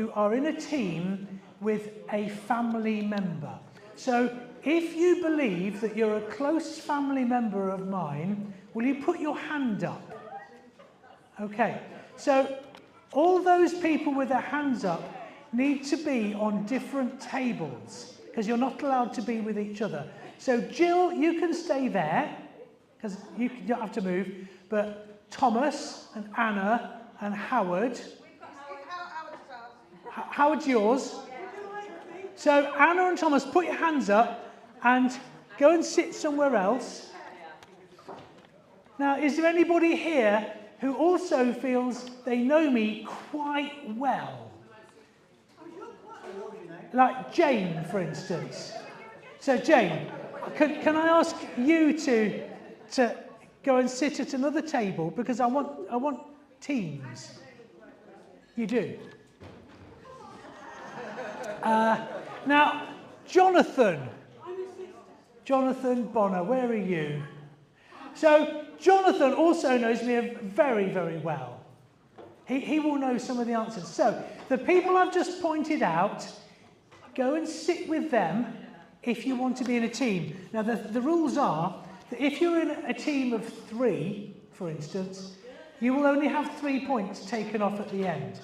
who are in a team with a family member. So if you believe that you're a close family member of mine, will you put your hand up? Okay, so all those people with their hands up need to be on different tables because you're not allowed to be with each other. So Gill, you can stay there because you don't have to move, but Thomas and Anna and Howard. Howard's yours. So Anna and Thomas, put your hands up and go and sit somewhere else. Now, is there anybody here who also feels they know me quite well? Like Jane, for instance. So Jane, can I ask you to go and sit at another table because I want teams. You do. Now, Jonathan Bonner, where are you? So, Jonathan also knows me very, very well. He will know some of the answers. So, the people I've just pointed out, go and sit with them if you want to be in a team. Now, the rules are that if you're in a team of 3, for instance, you will only have 3 points taken off at the end.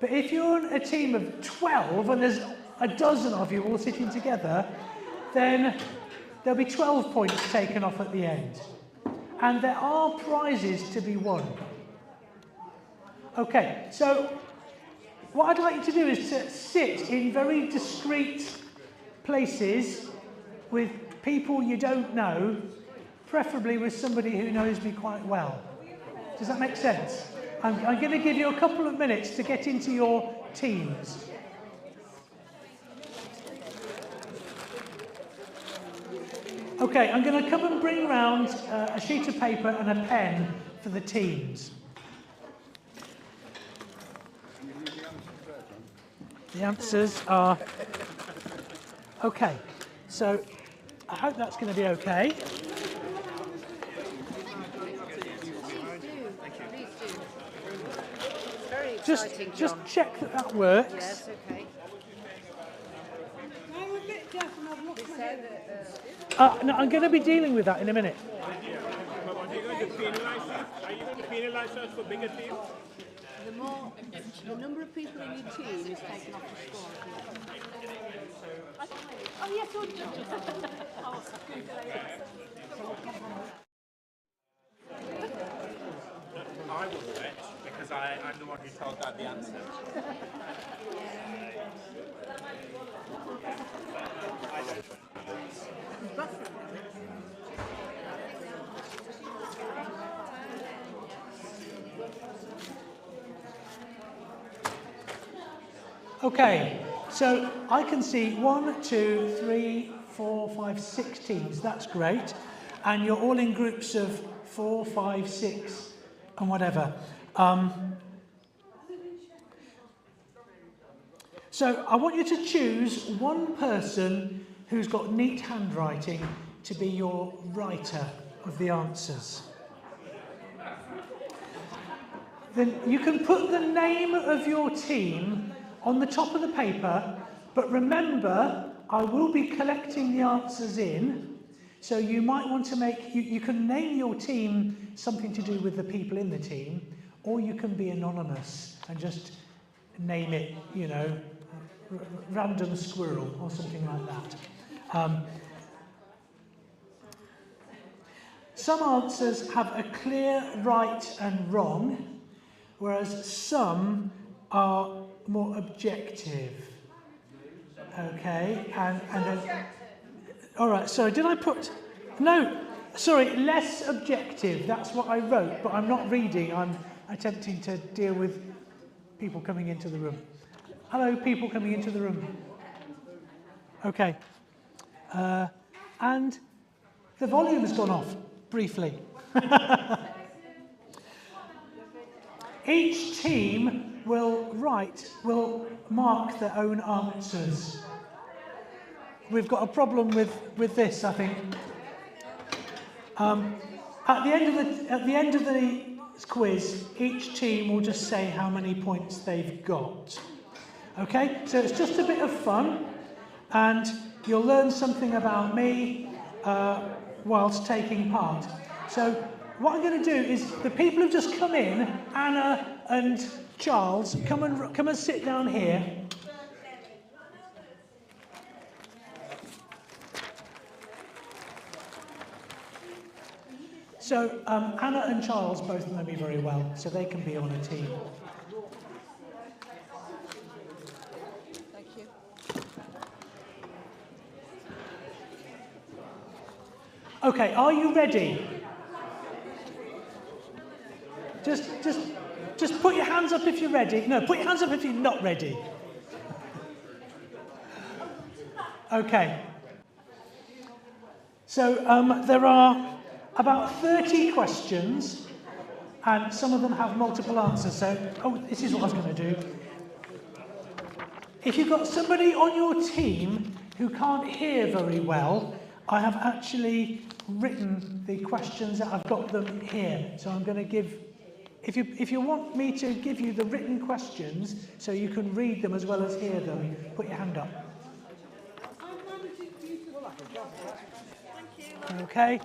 But if you're in a team of 12 and there's a dozen of you all sitting together, then there'll be 12 points taken off at the end. And there are prizes to be won. Okay, so what I'd like you to do is to sit in very discreet places with people you don't know, preferably with somebody who knows me quite well. Does that make sense? I'm going to give you a couple of minutes to get into your teams. Okay, I'm going to come and bring round a sheet of paper and a pen for the teams. The answers are... Okay, so I hope that's going to be okay. Just check that works. Yes, okay. I'm a bit deaf and I've lost my hearing. No, I'm going to be dealing with that in a minute. Are you going to penalise us for bigger teams? The number of people in your team is taken off the score. Oh, yes, you're I will do it because I'm the one who told Dad the answer. I don't. Okay, so I can see 1, 2, 3, 4, 5, 6 teams. That's great. And you're all in groups of 4, 5, 6, and whatever. So I want you to choose one person who's got neat handwriting to be your writer of the answers. Then you can put the name of your team on the top of the paper, but remember, I will be collecting the answers in, so you might want to make, you can name your team something to do with the people in the team, or you can be anonymous and just name it, you know, random squirrel or something like that. Some answers have a clear right and wrong, whereas some are more objective. Okay, and then, all right, sorry, did I put, no, sorry, less objective, that's what I wrote, but I'm not reading, I'm attempting to deal with people coming into the room. Hello, people coming into the room. Okay, and the volume has gone off, briefly. Each team will mark their own answers. We've got a problem with this, I think. At the end of the quiz, each team will just say how many points they've got. Okay, so it's just a bit of fun, and you'll learn something about me whilst taking part. So what I'm going to do is, the people who've just come in, Anna and Charles, come and sit down here. So Anna and Charles both know me very well, so they can be on a team. Thank you. Okay, are you ready? Just put your hands up if you're ready. No, put your hands up if you're not ready. Okay. So there are about 30 questions, and some of them have multiple answers. So, this is what I was going to do. If you've got somebody on your team who can't hear very well, I have actually written the questions that I've got them here. So I'm going to give, if you want me to give you the written questions so you can read them as well as hear them, put your hand up. Okay.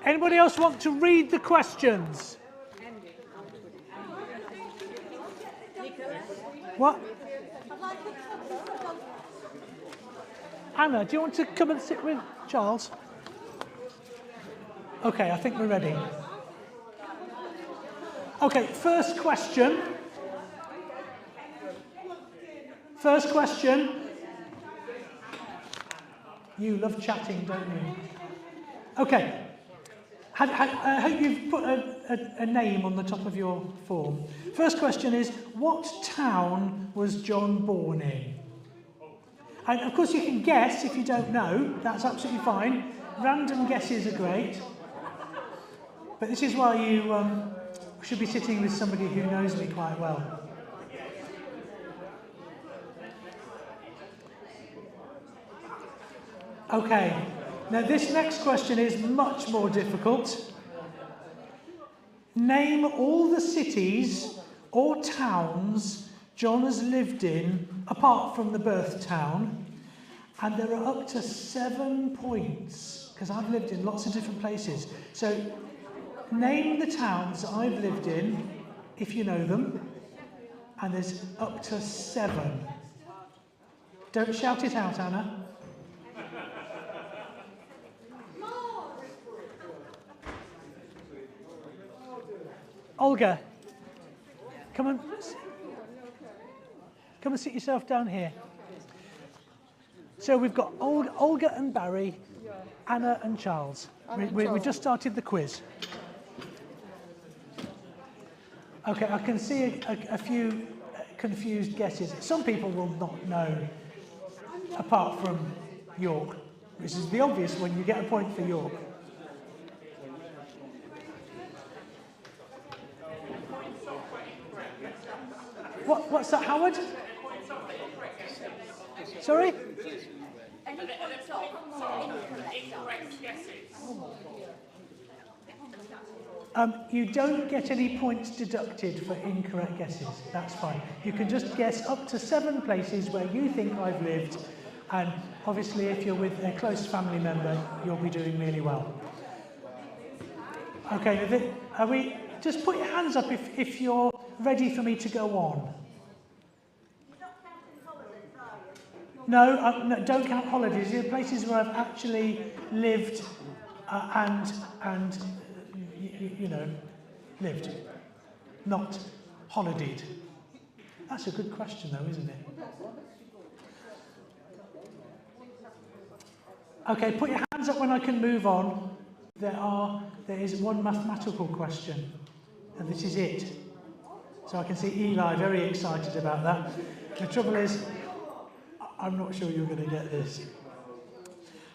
Anybody else want to read the questions? What? Anna, do you want to come and sit with Charles? Okay, I think we're ready. Okay, first question. First question. You love chatting, don't you? Okay. I hope you've put a name on the top of your form. First question is, what town was John born in? And of course you can guess if you don't know, that's absolutely fine. Random guesses are great. But this is why you should be sitting with somebody who knows me quite well. Okay. Now this next question is much more difficult. Name all the cities or towns John has lived in, apart from the birth town, and there are up to 7 points, because I've lived in lots of different places. So name the towns that I've lived in, if you know them, and there's up to 7. Don't shout it out, Anna. Olga, come and sit yourself down here. So we've got Olga and Barry, Anna and Charles. We just started the quiz. Okay, I can see a few confused guesses. Some people will not know, apart from York, which is the obvious one. You get a point for York. What's that, Howard? Sorry? You don't get any points deducted for incorrect guesses. That's fine. You can just guess up to 7 places where you think I've lived, and obviously if you're with a close family member, you'll be doing really well. Okay, just put your hands up if you're ready for me to go on. No, don't count holidays. These are places where I've actually lived and you know, lived, not holidayed. That's a good question though, isn't it? Okay, put your hands up when I can move on. There is one mathematical question, and this is it. So I can see Eli very excited about that. The trouble is, I'm not sure you're going to get this.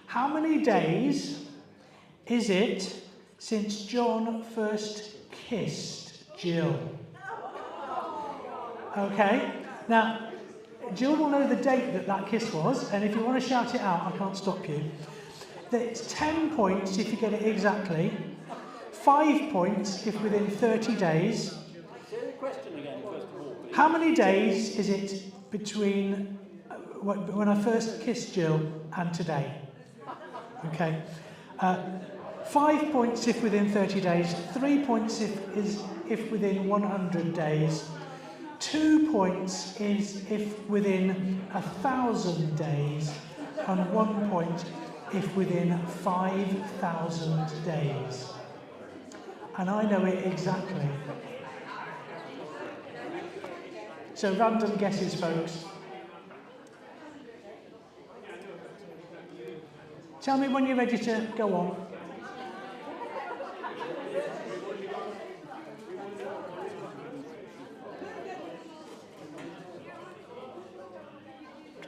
How many days is it since John first kissed Gill? Okay, now Gill will know the date that kiss was, and if you want to shout it out, I can't stop you. It's 10 points if you get it exactly, 5 points if within 30 days. Say the question again, first of all, please. How many days is it between when I first kissed Gill and today. Okay. 5 points if within 30 days, 3 points if within 100 days, 2 points is if within 1,000 days, and 1 point if within 5,000 days. And I know it exactly. So random guesses, folks. Tell me when you're ready to go on.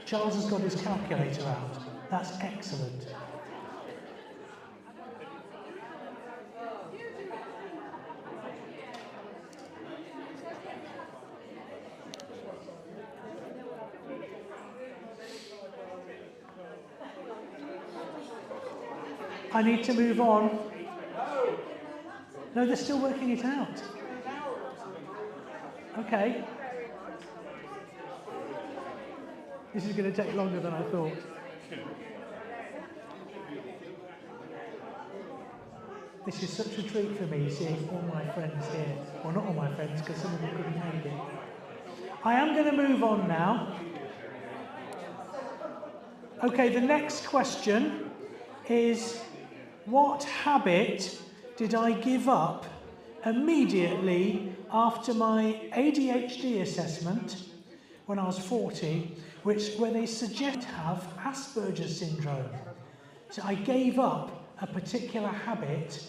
Charles has got his calculator out. That's excellent. I need to move on. No, they're still working it out. Okay. This is going to take longer than I thought. This is such a treat for me, seeing all my friends here. Well, not all my friends, because some of them couldn't make it. I am going to move on now. Okay, the next question is, what habit did I give up immediately after my ADHD assessment when I was 40, where they suggest I have Asperger Syndrome? So I gave up a particular habit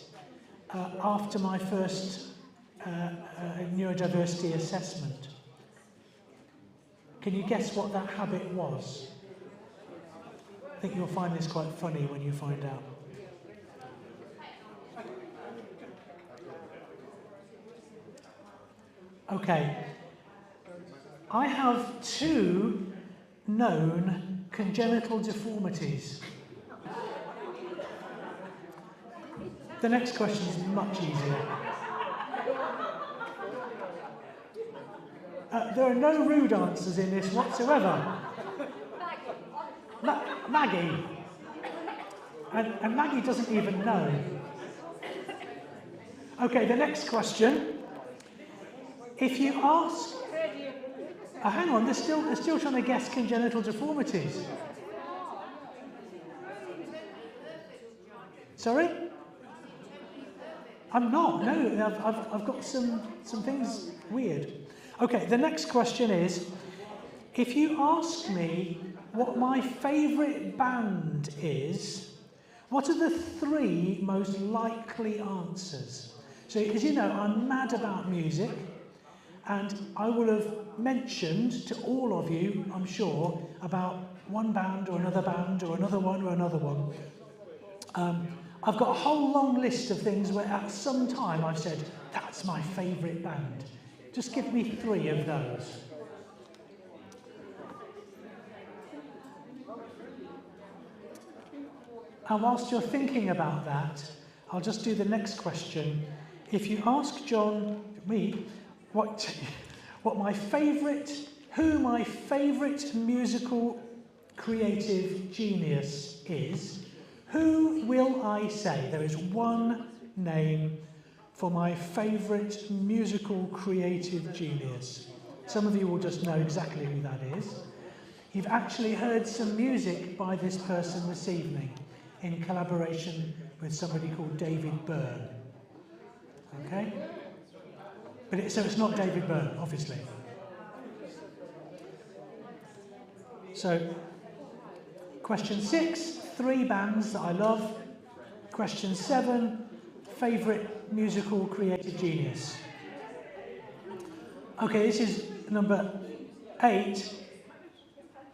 after my first neurodiversity assessment. Can you guess what that habit was? I think you'll find this quite funny when you find out. Okay, I have 2 known congenital deformities. The next question is much easier. There are no rude answers in this whatsoever. Maggie. And Maggie doesn't even know. Okay, the next question. If you ask... hang on, they're still trying to guess congenital deformities. Sorry? I'm not, no, I've got some things weird. Okay, the next question is, if you ask me what my favourite band is, what are the 3 most likely answers? So, as you know, I'm mad about music, and I will have mentioned to all of you, I'm sure, about one band or another one or another one. I've got a whole long list of things where at some time I've said, that's my favourite band. Just give me 3 of those. And whilst you're thinking about that, I'll just do the next question. If you ask me, who my favourite musical creative genius is, who will I say? There is one name for my favourite musical creative genius. Some of you will just know exactly who that is. You've actually heard some music by this person this evening in collaboration with somebody called David Byrne. Okay? So it's not David Byrne, obviously. So, question 6, 3 bands that I love. Question 7, favourite musical creative genius. Okay, this is number 8.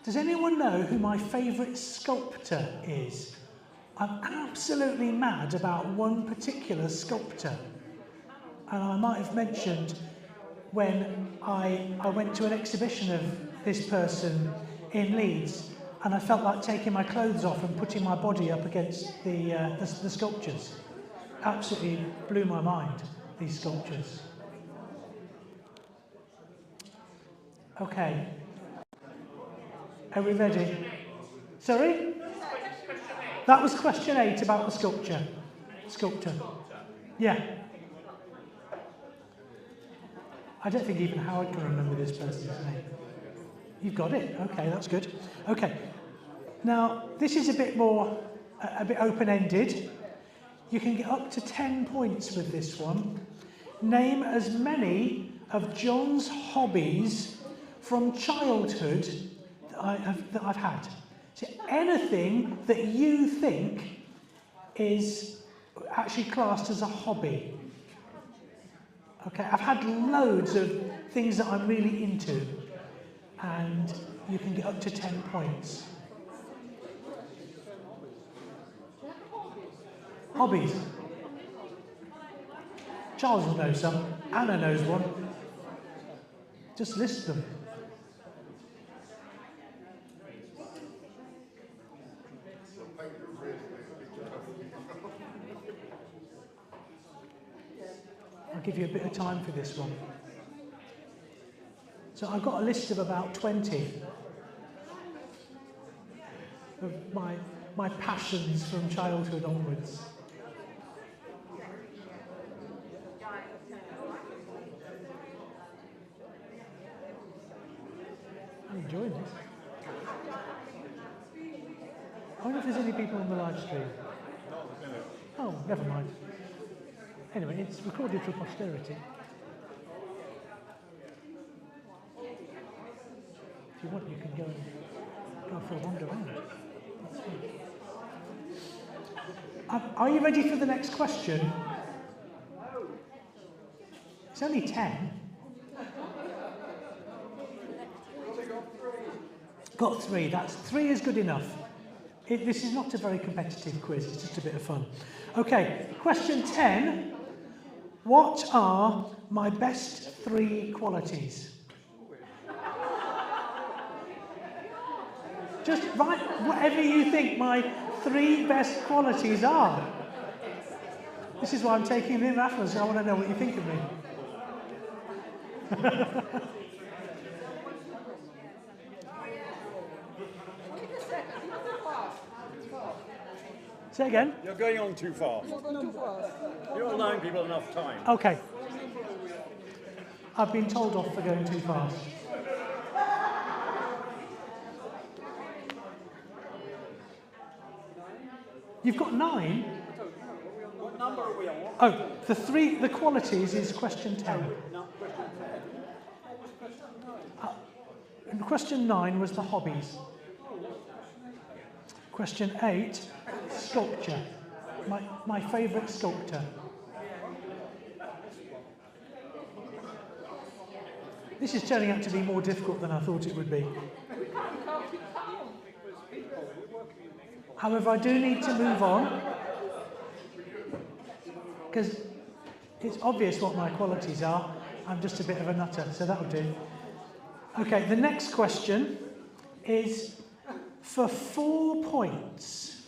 Does anyone know who my favourite sculptor is? I'm absolutely mad about one particular sculptor. And I might have mentioned when I went to an exhibition of this person in Leeds, and I felt like taking my clothes off and putting my body up against the sculptures. Absolutely blew my mind, these sculptures. Okay. Are we ready? Sorry? That was question 8 about the sculptor. Yeah. I don't think even Howard can remember this person's name. You've got it. Okay, that's good. Okay. Now, this is a bit open-ended. You can get up to 10 points with this one. Name as many of John's hobbies from childhood that I've had. So anything that you think is actually classed as a hobby. Okay, I've had loads of things that I'm really into, and you can get up to 10 points. Hobbies. Charles will know some. Anna knows one. Just list them. I'll give you a bit of time for this one. So I've got a list of about 20 of my passions from childhood onwards. I'm enjoying this. I wonder if there's any people on the live stream. Oh, never mind. Anyway, it's recorded for posterity. If you want, you can go for a wander around. That's fine. Are you ready for the next question? It's only 10. Got 3. That's 3 is good enough. This is not a very competitive quiz. It's just a bit of fun. Okay, question 10. What are my best 3 qualities? Just write whatever you think my 3 best qualities are. This is why I'm taking the raffles. I want to know what you think of me. Say again? You're going on too fast. You're not allowing people enough time. Okay. I've been told off for going too fast. You've got 9? What number are we on? Oh, the qualities is question 10. No, question 10. And question 9 was the hobbies. Question 8, sculpture. My favourite sculptor. This is turning out to be more difficult than I thought it would be. However, I do need to move on, because it's obvious what my qualities are. I'm just a bit of a nutter, so that'll do. Okay, the next question is for 4 points.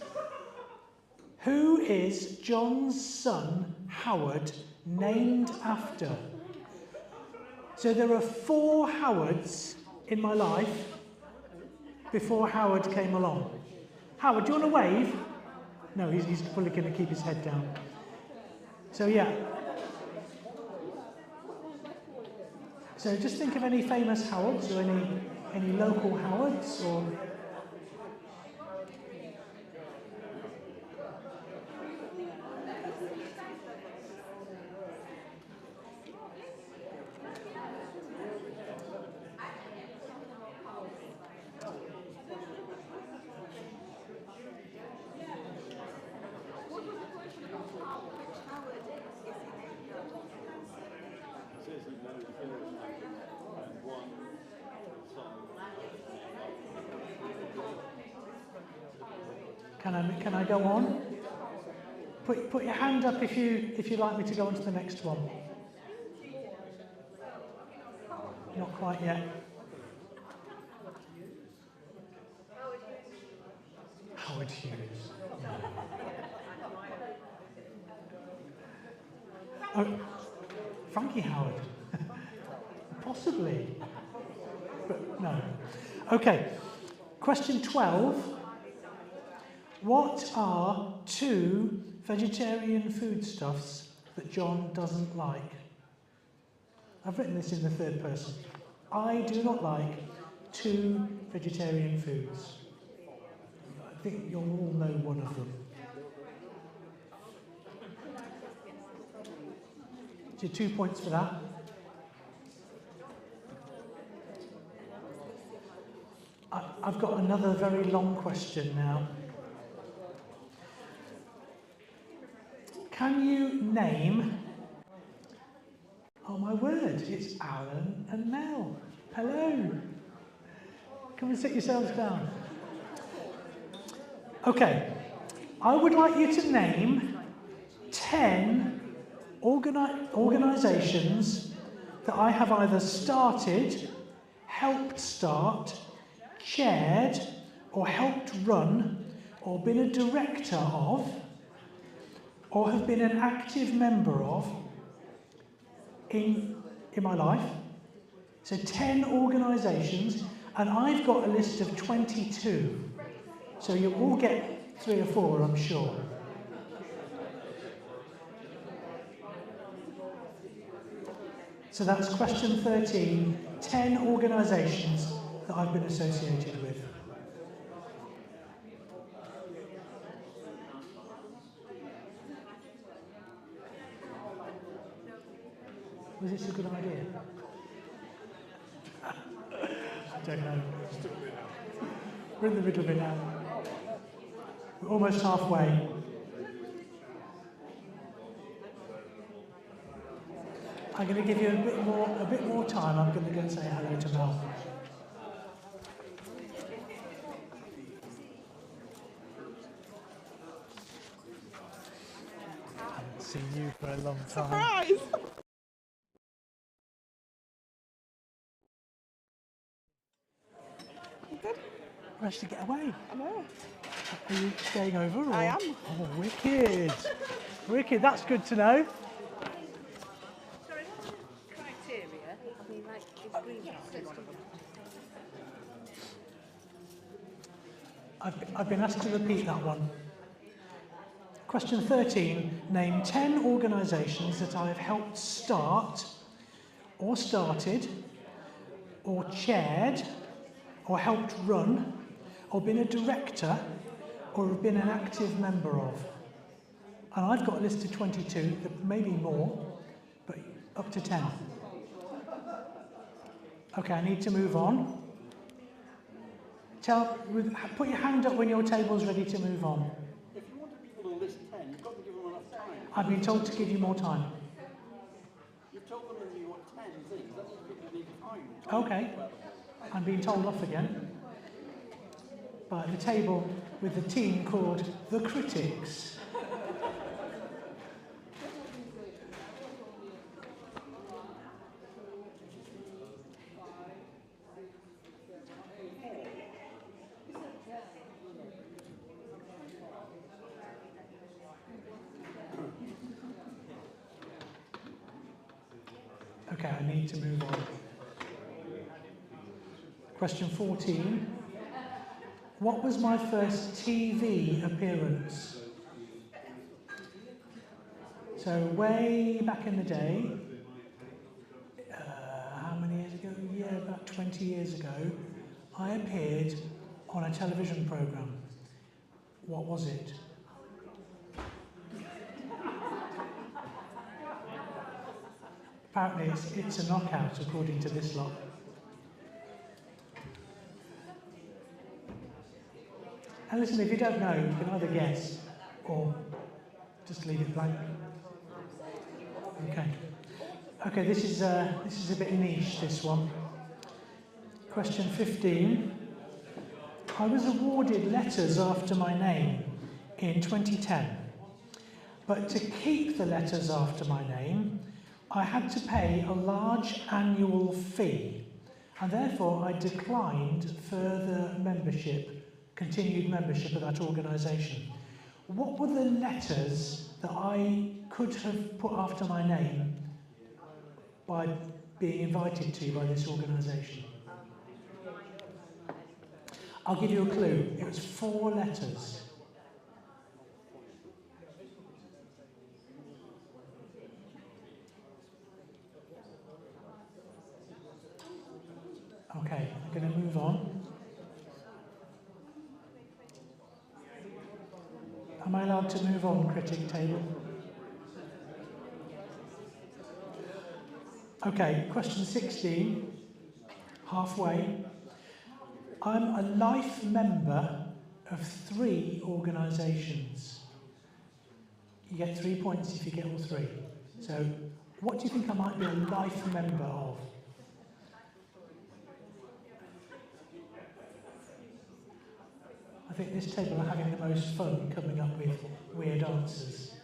Who is John's son, Howard, named after? So there are 4 Howards in my life before Howard came along. Howard, do you want to wave? No, he's probably going to keep his head down. So yeah. So just think of any famous Howards or any local Howards or... Can I go on? Put your hand up if you'd like me to go on to the next one. Not quite yet. Howard Hughes. Oh, Frankie Howard. Possibly. But no. Okay. Question 12. What are 2 vegetarian foodstuffs that John doesn't like? I've written this in the third person. I do not like 2 vegetarian foods. I think you'll all know one of them. So 2 points for that. I've got another very long question now. Can you name... Oh my word, it's Alan and Mel. Hello. Come and sit yourselves down. Okay, I would like you to name 10 organisations that I have either started, helped start, chaired, or helped run, or been a director of, or have been an active member of in my life. So 10 organisations, and I've got a list of 22. So you'll all get 3 or 4, I'm sure. So that's question 13, 10 organisations that I've been associated with. Was this a good idea? I don't know. We're in the middle of it now. We're almost halfway. I'm going to give you a bit more time. I'm going to go and say hello to Mel. I haven't seen you for a long time. Surprise! Managed to get away. I know. Are you staying over? Or? I am. Oh, wicked. Wicked, that's good to know. Sorry, criteria? I mean, like, is green system. I've been asked to repeat that one. Question 13, name 10 organisations that I have helped start, or started, or chaired, or helped run, or been a director, or have been an active member of. And I've got a list of 22, maybe more, but up to 10. Okay, I need to move on. Put your hand up when your table's ready to move on. If you want people to list 10, you've got to give them enough time. I've been told to give you more time. You've told them that you want 10 things, that means people need time. Okay, I'm being told off again by the table with the team called the Critics. Okay, I need to move on. Question 14. What was my first TV appearance? So way back in the day, how many years ago? Yeah, about 20 years ago, I appeared on a television programme. What was it? Apparently it's a knockout according to this lot. And listen, if you don't know, you can either guess or just leave it blank. Okay. Okay, this is a bit niche, this one. Question 15. I was awarded letters after my name in 2010, but to keep the letters after my name, I had to pay a large annual fee, and therefore I declined further continued membership of that organisation. What were the letters that I could have put after my name by being invited to by this organisation? I'll give you a clue. It was 4 letters. Okay, I'm going to move on. Am I allowed to move on, critic table? Okay, question 16, halfway. I'm a life member of 3 organisations. You get 3 points if you get all 3. So, what do you think I might be a life member of? I think this table are having the most fun coming up with weird answers.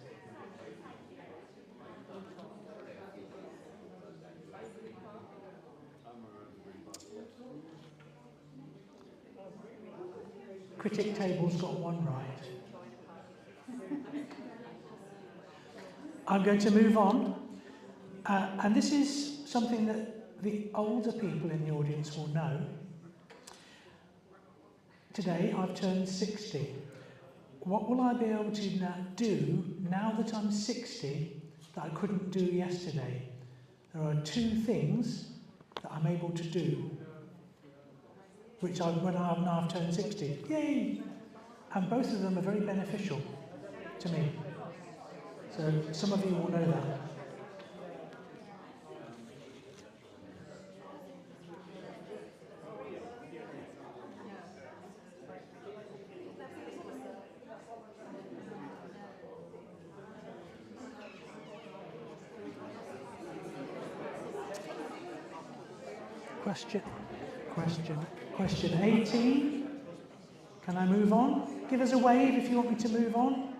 Critic table's got 1 right. I'm going to move on. And this is something that the older people in the audience will know. Today I've turned 60. What will I be able to now do now that I'm 60 that I couldn't do yesterday? There are 2 things that I'm able to do, which when I've turned 60. Yay! And both of them are very beneficial to me. So some of you will know that. Question 18. Can I move on? Give us a wave if you want me to move on.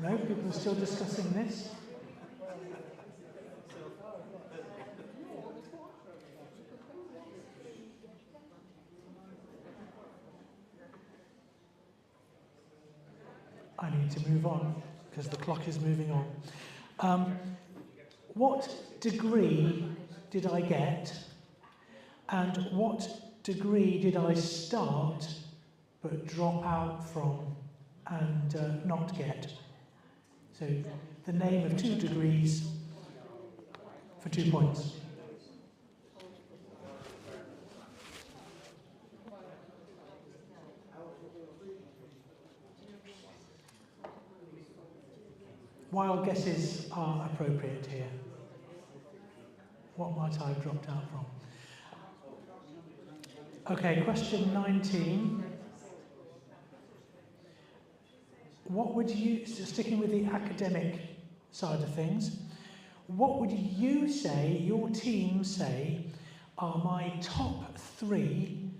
No, people are still discussing this. I need to move on because the clock is moving on. What degree did I get, and what degree did I start but drop out from and not get? So the name of 2 degrees for 2 points. Wild guesses are appropriate here. What might I have dropped out from? Okay, question 19. What would you, so sticking with the academic side of things, what would you say, your team say, are my top 3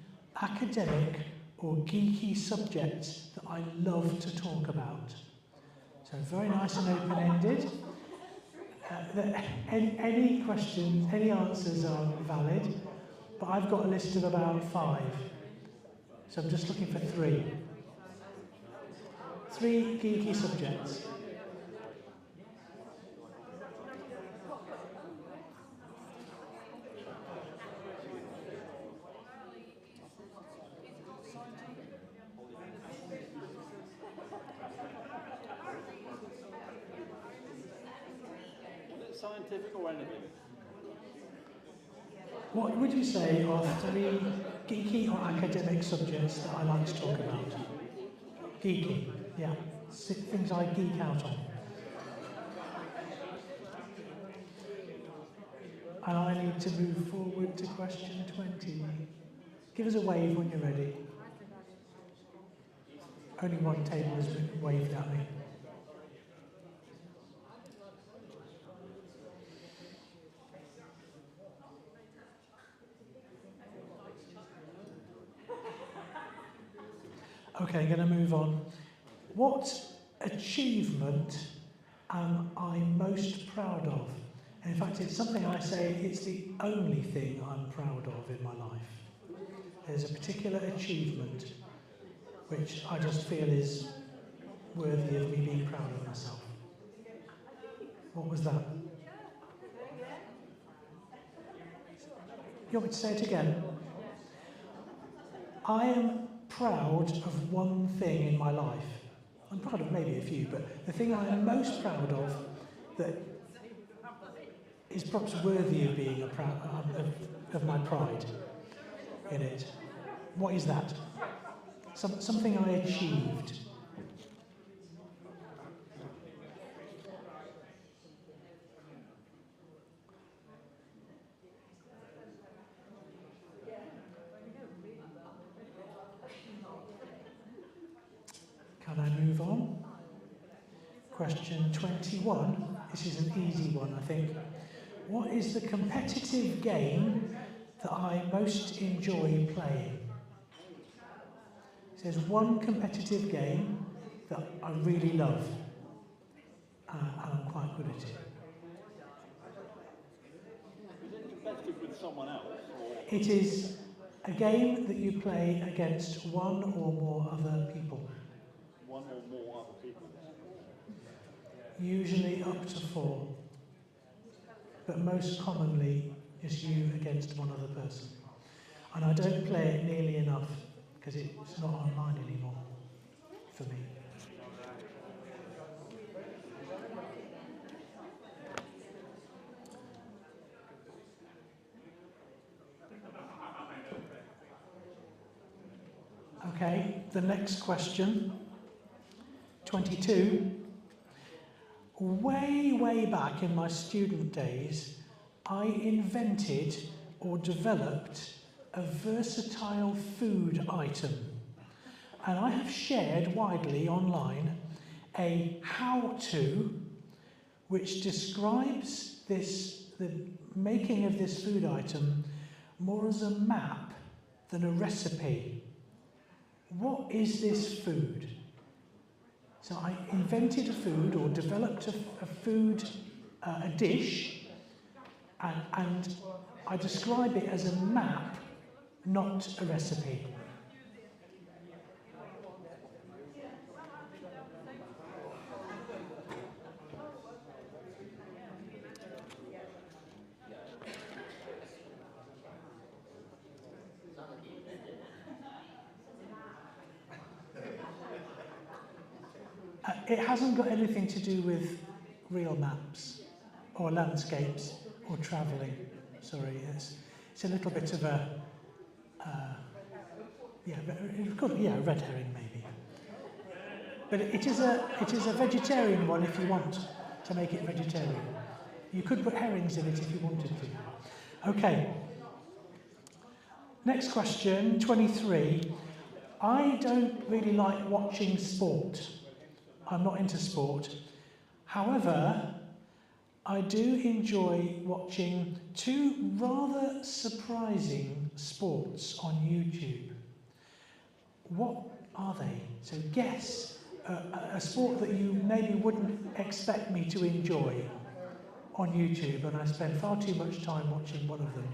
academic or geeky subjects that I love to talk about? So very nice and open-ended. Any questions, any answers are valid, but I've got a list of about 5. So I'm just looking for 3. 3 geeky subjects. Scientific or anything? What would you say are 3 geeky or academic subjects that I like to talk about? Geeky, yeah. Things I geek out on. And I need to move forward to question 20. Give us a wave when you're ready. Only one table has been waved at me. Okay, I'm going to move on. What achievement am I most proud of? And in fact, it's something I say, it's the only thing I'm proud of in my life. There's a particular achievement which I just feel is worthy of me being proud of myself. What was that? You want me to say it again? I am proud of one thing in my life. I'm proud of maybe a few, but the thing I am most proud of that is perhaps worthy of being of my pride in it. What is that? Something I achieved. Can I move on? Question 21. This is an easy one, I think. What is the competitive game that I most enjoy playing? It says one competitive game that I really love, and I'm quite good at it. Is it competitive with someone else? Or? It is a game that you play against one or more other people. One or more other people? Usually up to 4. But most commonly it's you against one other person. And I don't play it nearly enough because it's not online anymore for me. Okay, the next question, 22. Way back in my student days, I invented or developed a versatile food item. And I have shared widely online a how-to which describes the making of this food item more as a map than a recipe. What is this food? So I invented a food or developed a food, a dish, and I describe it as a map, not a recipe. It hasn't got anything to do with real maps or landscapes or travelling. Sorry, it's a little bit of a red herring maybe. But it is a vegetarian one if you want to make it vegetarian. You could put herrings in it if you wanted to. Okay. Next question, 23. I don't really like watching sport. I'm not into sport. However, I do enjoy watching 2 rather surprising sports on YouTube. What are they? So guess a sport that you maybe wouldn't expect me to enjoy on YouTube, and I spend far too much time watching one of them,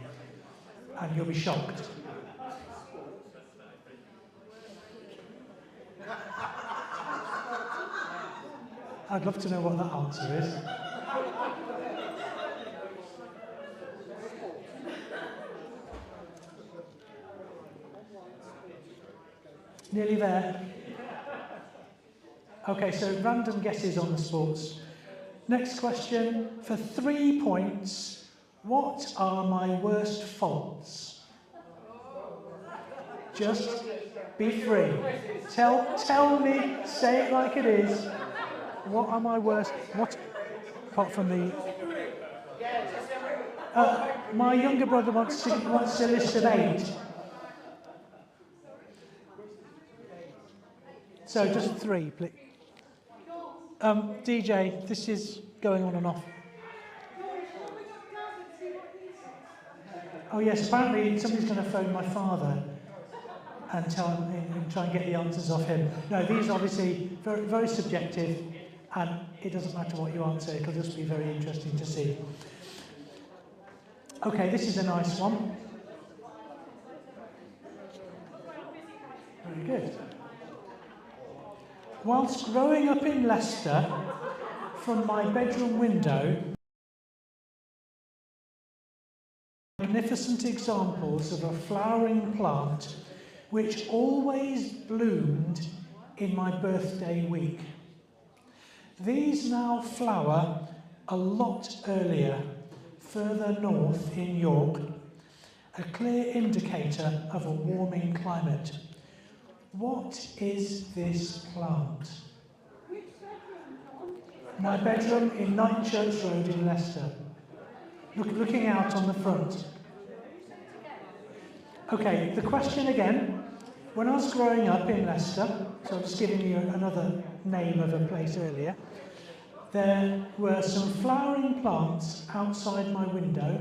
and you'll be shocked. I'd love to know what that answer is. Nearly there. Okay, so random guesses on the sports. Next question, for 3 points, what are my worst faults? Just be free. Tell me, say it like it is. What are my worst? What? Apart from the. My younger brother wants a list of 8. So just 3, please. DJ, this is going on and off. Oh yes, apparently somebody's going to phone my father and tell him and try and get the answers off him. No, these are obviously very, very subjective, and it doesn't matter what you answer, it'll just be very interesting to see. Okay, this is a nice one. Very good. Whilst growing up in Leicester, from my bedroom window, magnificent examples of a flowering plant which always bloomed in my birthday week. These now flower a lot earlier, further north in York, a clear indicator of a warming climate. What is this plant? My bedroom in Knightchurch Road in Leicester. Looking out on the front. Okay, the question again. When I was growing up in Leicester, so I was giving you another name of a place earlier, there were some flowering plants outside my window,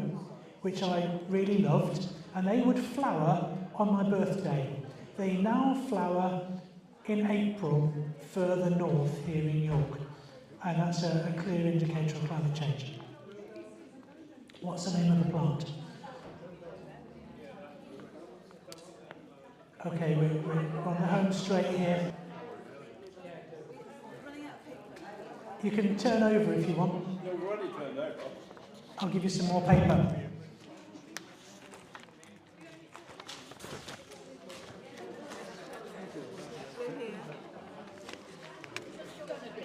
which I really loved, and they would flower on my birthday. They now flower in April, further north here in York, and that's a clear indicator of climate change. What's the name of the plant? Okay, we're on the home straight here. You can turn over if you want. I'll give you some more paper.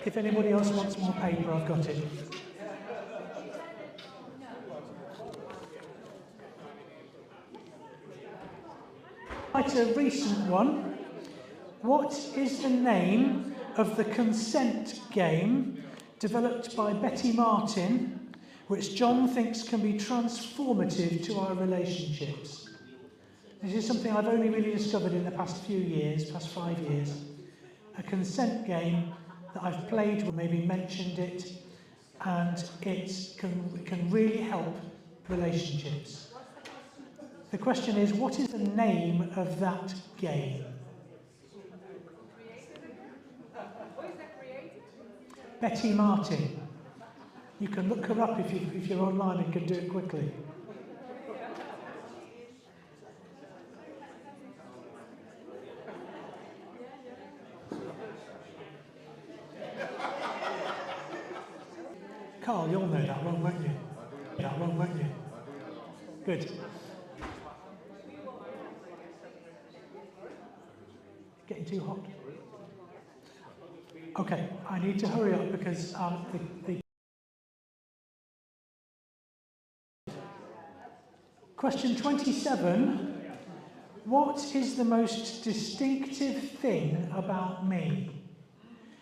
If anybody else wants more paper, I've got it. Quite a recent one. What is the name of the consent game developed by Betty Martin, which John thinks can be transformative to our relationships? This is something I've only really discovered in the past few years, past 5 years. A consent game that I've played with, maybe mentioned it, and it can really help relationships. The question is, what is the name of that game? Betty Martin. You can look her up if you're online and can do it quickly. Carl, you'll know that one, won't you? That one, won't you? Good. Getting too hot. Okay, I need to hurry up because Question 27. What is the most distinctive thing about me?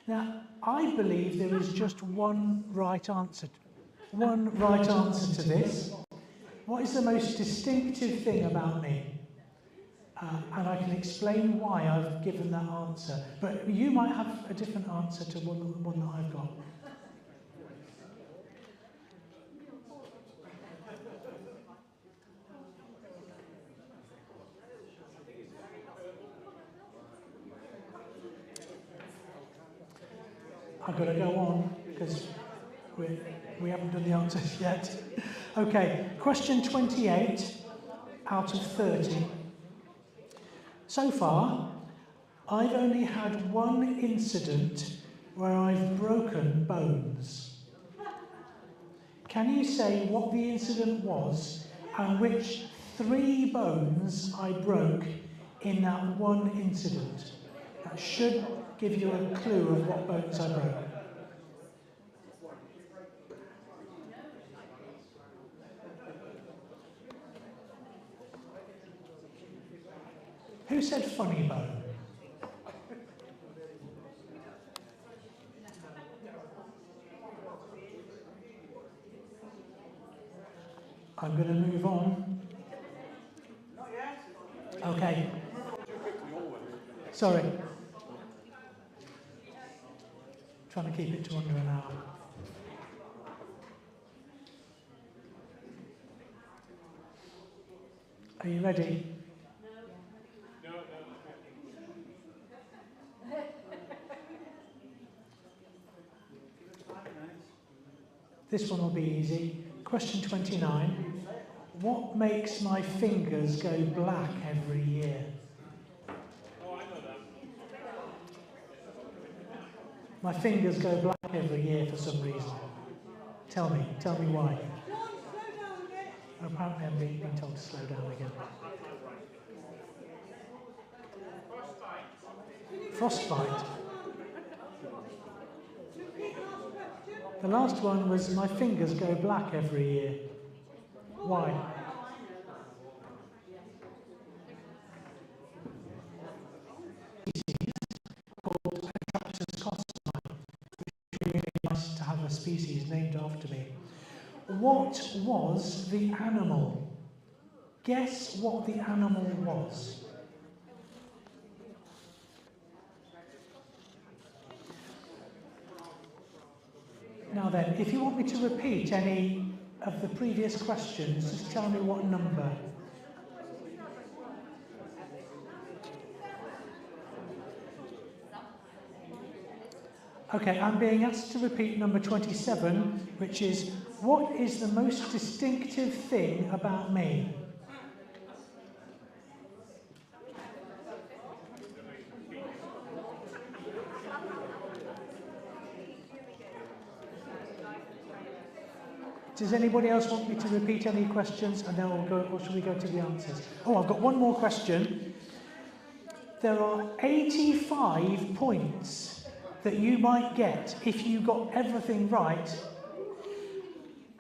Now, I believe there is just one right answer. One right answer to this. What is the most distinctive thing about me? And I can explain why I've given that answer. But you might have a different answer to one that I've got. I've got to go on because we haven't done the answers yet. Okay, question 28 out of 30. So far, I've only had one incident where I've broken bones. Can you say what the incident was and which 3 bones I broke in that one incident? That should give you a clue of what bones I broke. Who said funny bone? I'm going to move on. Okay. Sorry. Trying to keep it to under an hour. Are you ready? This one will be easy. Question 29. What makes my fingers go black every year? Oh, I know that. My fingers go black every year for some reason. Tell me why. Apparently I'm being told to slow down again. frostbite. The last one was my fingers go black every year. Why? Called Attractus cosshamii, which would be really nice to have a species named after me. What was the animal? Guess what the animal was. Now then, if you want me to repeat any of the previous questions, just tell me what number. Okay, I'm being asked to repeat number 27, which is, what is the most distinctive thing about me? Does anybody else want me to repeat any questions, and then we'll go, or shall we go to the answers? Oh, I've got one more question. There are 85 points that you might get if you got everything right.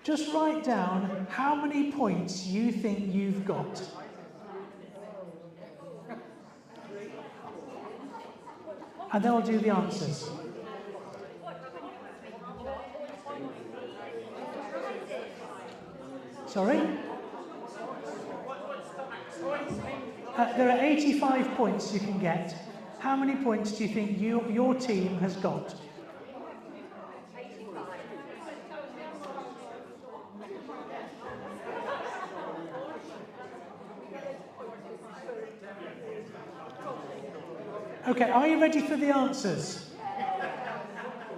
Just write down how many points you think you've got. And then I'll do the answers. Sorry? There are 85 points you can get. How many points do you think your team has got? Okay, are you ready for the answers?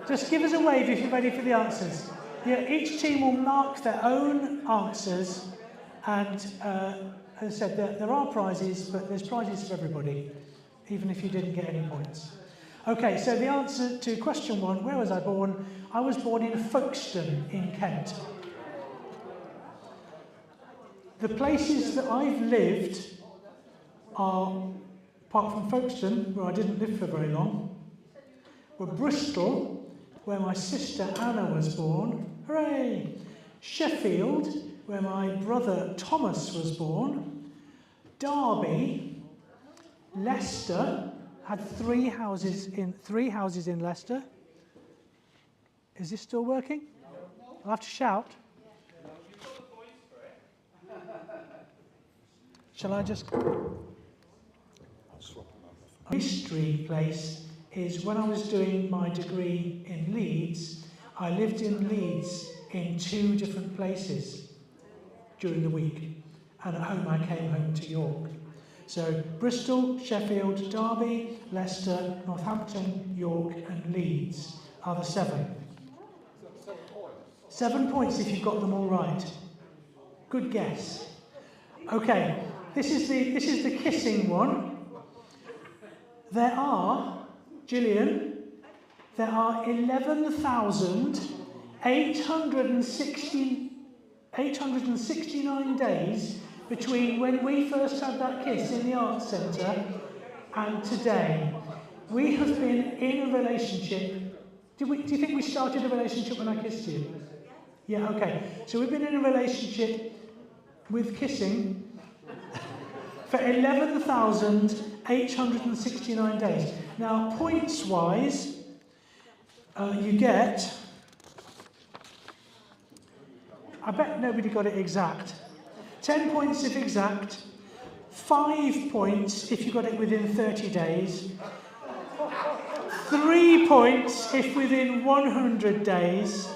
Just give us a wave if you're ready for the answers. Yeah, each team will mark their own answers, and as I said, there are prizes, but there's prizes for everybody, even if you didn't get any points. Okay, so the answer to question 1, where was I born? I was born in Folkestone in Kent. The places that I've lived are, apart from Folkestone, where I didn't live for very long, were Bristol, where my sister Anna was born. Hooray! Sheffield, where my brother Thomas was born. Derby, Leicester, had three houses in Leicester. Is this still working? I'll have to shout. Shall I just... History place is when I was doing my degree in Leeds, I lived in Leeds in 2 different places during the week, and at home I came home to York. So Bristol, Sheffield, Derby, Leicester, Northampton, York and Leeds are the 7. 7 points if you've got them all right. Good guess. Okay, this is the kissing one. There are, Gillian, there are 11,869 days between when we first had that kiss in the Arts Centre and today. We have been in a relationship. Do you think we started a relationship when I kissed you? Yeah, okay. So we've been in a relationship with kissing for 11,869 days. Now, points-wise, you get... I bet nobody got it exact. 10 points if exact, 5 points if you got it within 30 days, 3 points if within 100 days,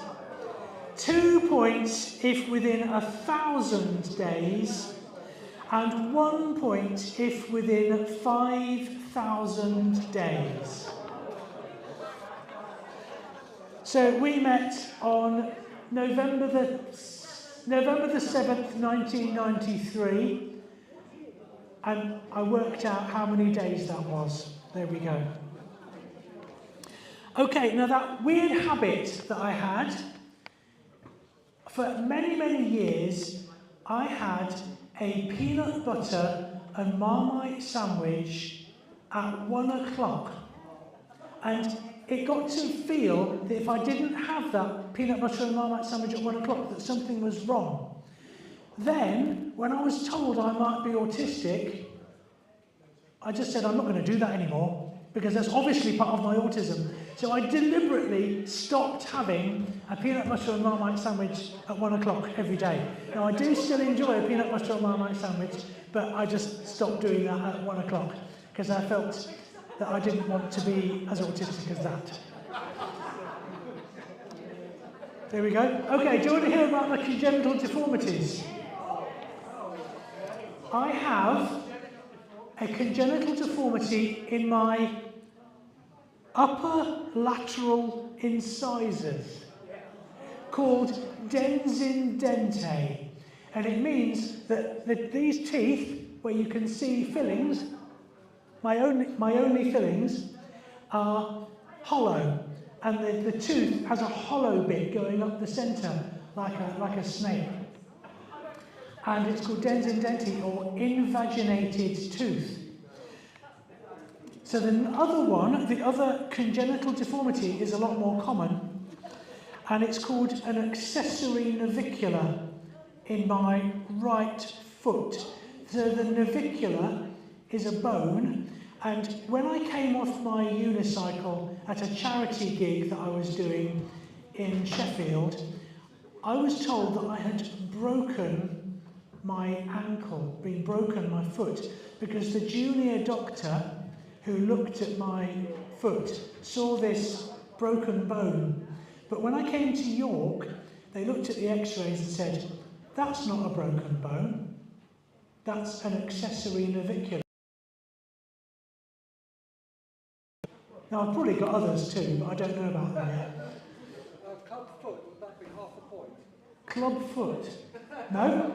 2 points if within 1,000 days, and 1 point if within 5,000 days. So we met on November the 7th, 1993, and I worked out how many days that was. There we go. Okay, now that weird habit that I had, for many, many years, I had a peanut butter and Marmite sandwich at 1 o'clock And it got to feel that if I didn't have that peanut butter and Marmite sandwich at 1 o'clock, that something was wrong. Then, when I was told I might be autistic, I just said, I'm not going to do that anymore, because that's obviously part of my autism. So I deliberately stopped having a peanut butter and Marmite sandwich at 1 o'clock every day. Now, I do still enjoy a peanut butter and Marmite sandwich, but I just stopped doing that at 1 o'clock, because I felt that I didn't want to be as autistic as that. There we go. Okay, do you want to hear about my congenital deformities? I have a congenital deformity in my upper lateral incisors called dens in dente, and it means that these teeth, where you can see fillings, my only fillings, are hollow, and the tooth has a hollow bit going up the centre like a snake, and it's called dens in dente, or invaginated tooth. So the other congenital deformity is a lot more common, and it's called an accessory navicular in my right foot. So the navicular is a bone, and when I came off my unicycle at a charity gig that I was doing in Sheffield, I was told that I had broken my ankle, my foot, because the junior doctor who looked at my foot saw this broken bone. But when I came to York, they looked at the x-rays and said, that's not a broken bone, that's an accessory navicular. Now, I've probably got others too, but I don't know about them yet. Club foot, would that be half a point? Club foot? No?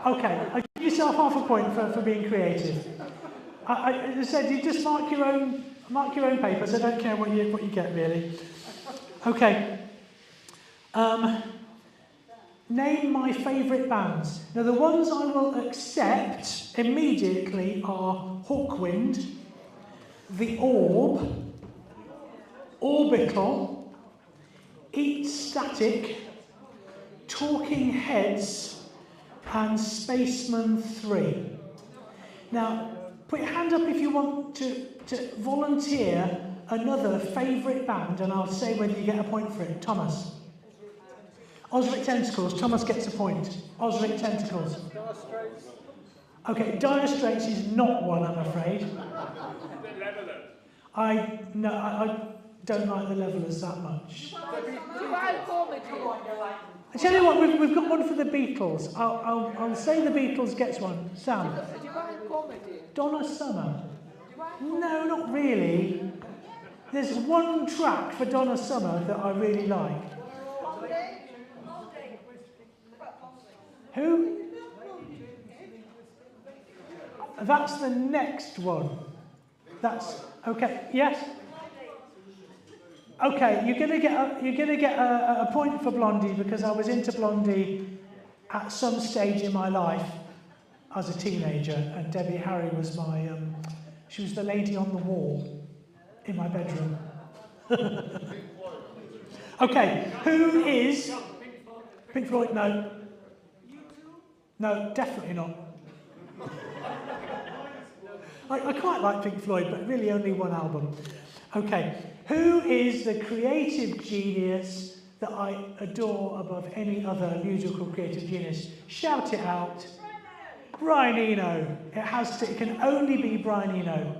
Okay, I give yourself half a point for being creative. As I said, you just mark your own papers. I don't care what you get, really. Okay. Name my favourite bands. Now, the ones I will accept immediately are Hawkwind, The Orb, Orbital, Eat Static, Talking Heads, and Spaceman 3. Now, put your hand up if you want to volunteer another favourite band, and I'll say whether you get a point for it. Thomas. Osric Tentacles. Thomas gets a point. Osric Tentacles. Dire Straits. Okay, Dire Straits is not one, I'm afraid. I don't like the Levelers that much. I tell you what, we've got one for the Beatles. I'll say the Beatles gets one. Sam. Donna Summer. No, not really. There's one track for Donna Summer that I really like. Who? That's the next one. That's okay. Yes. Okay, you're gonna get a point for Blondie, because I was into Blondie at some stage in my life as a teenager, and Debbie Harry was my she was the lady on the wall in my bedroom. Okay, who is Pink Floyd? No. No, definitely not. I quite like Pink Floyd, but really only one album. Okay, who is the creative genius that I adore above any other musical creative genius? Shout it out. Brian Eno. It can only be Brian Eno.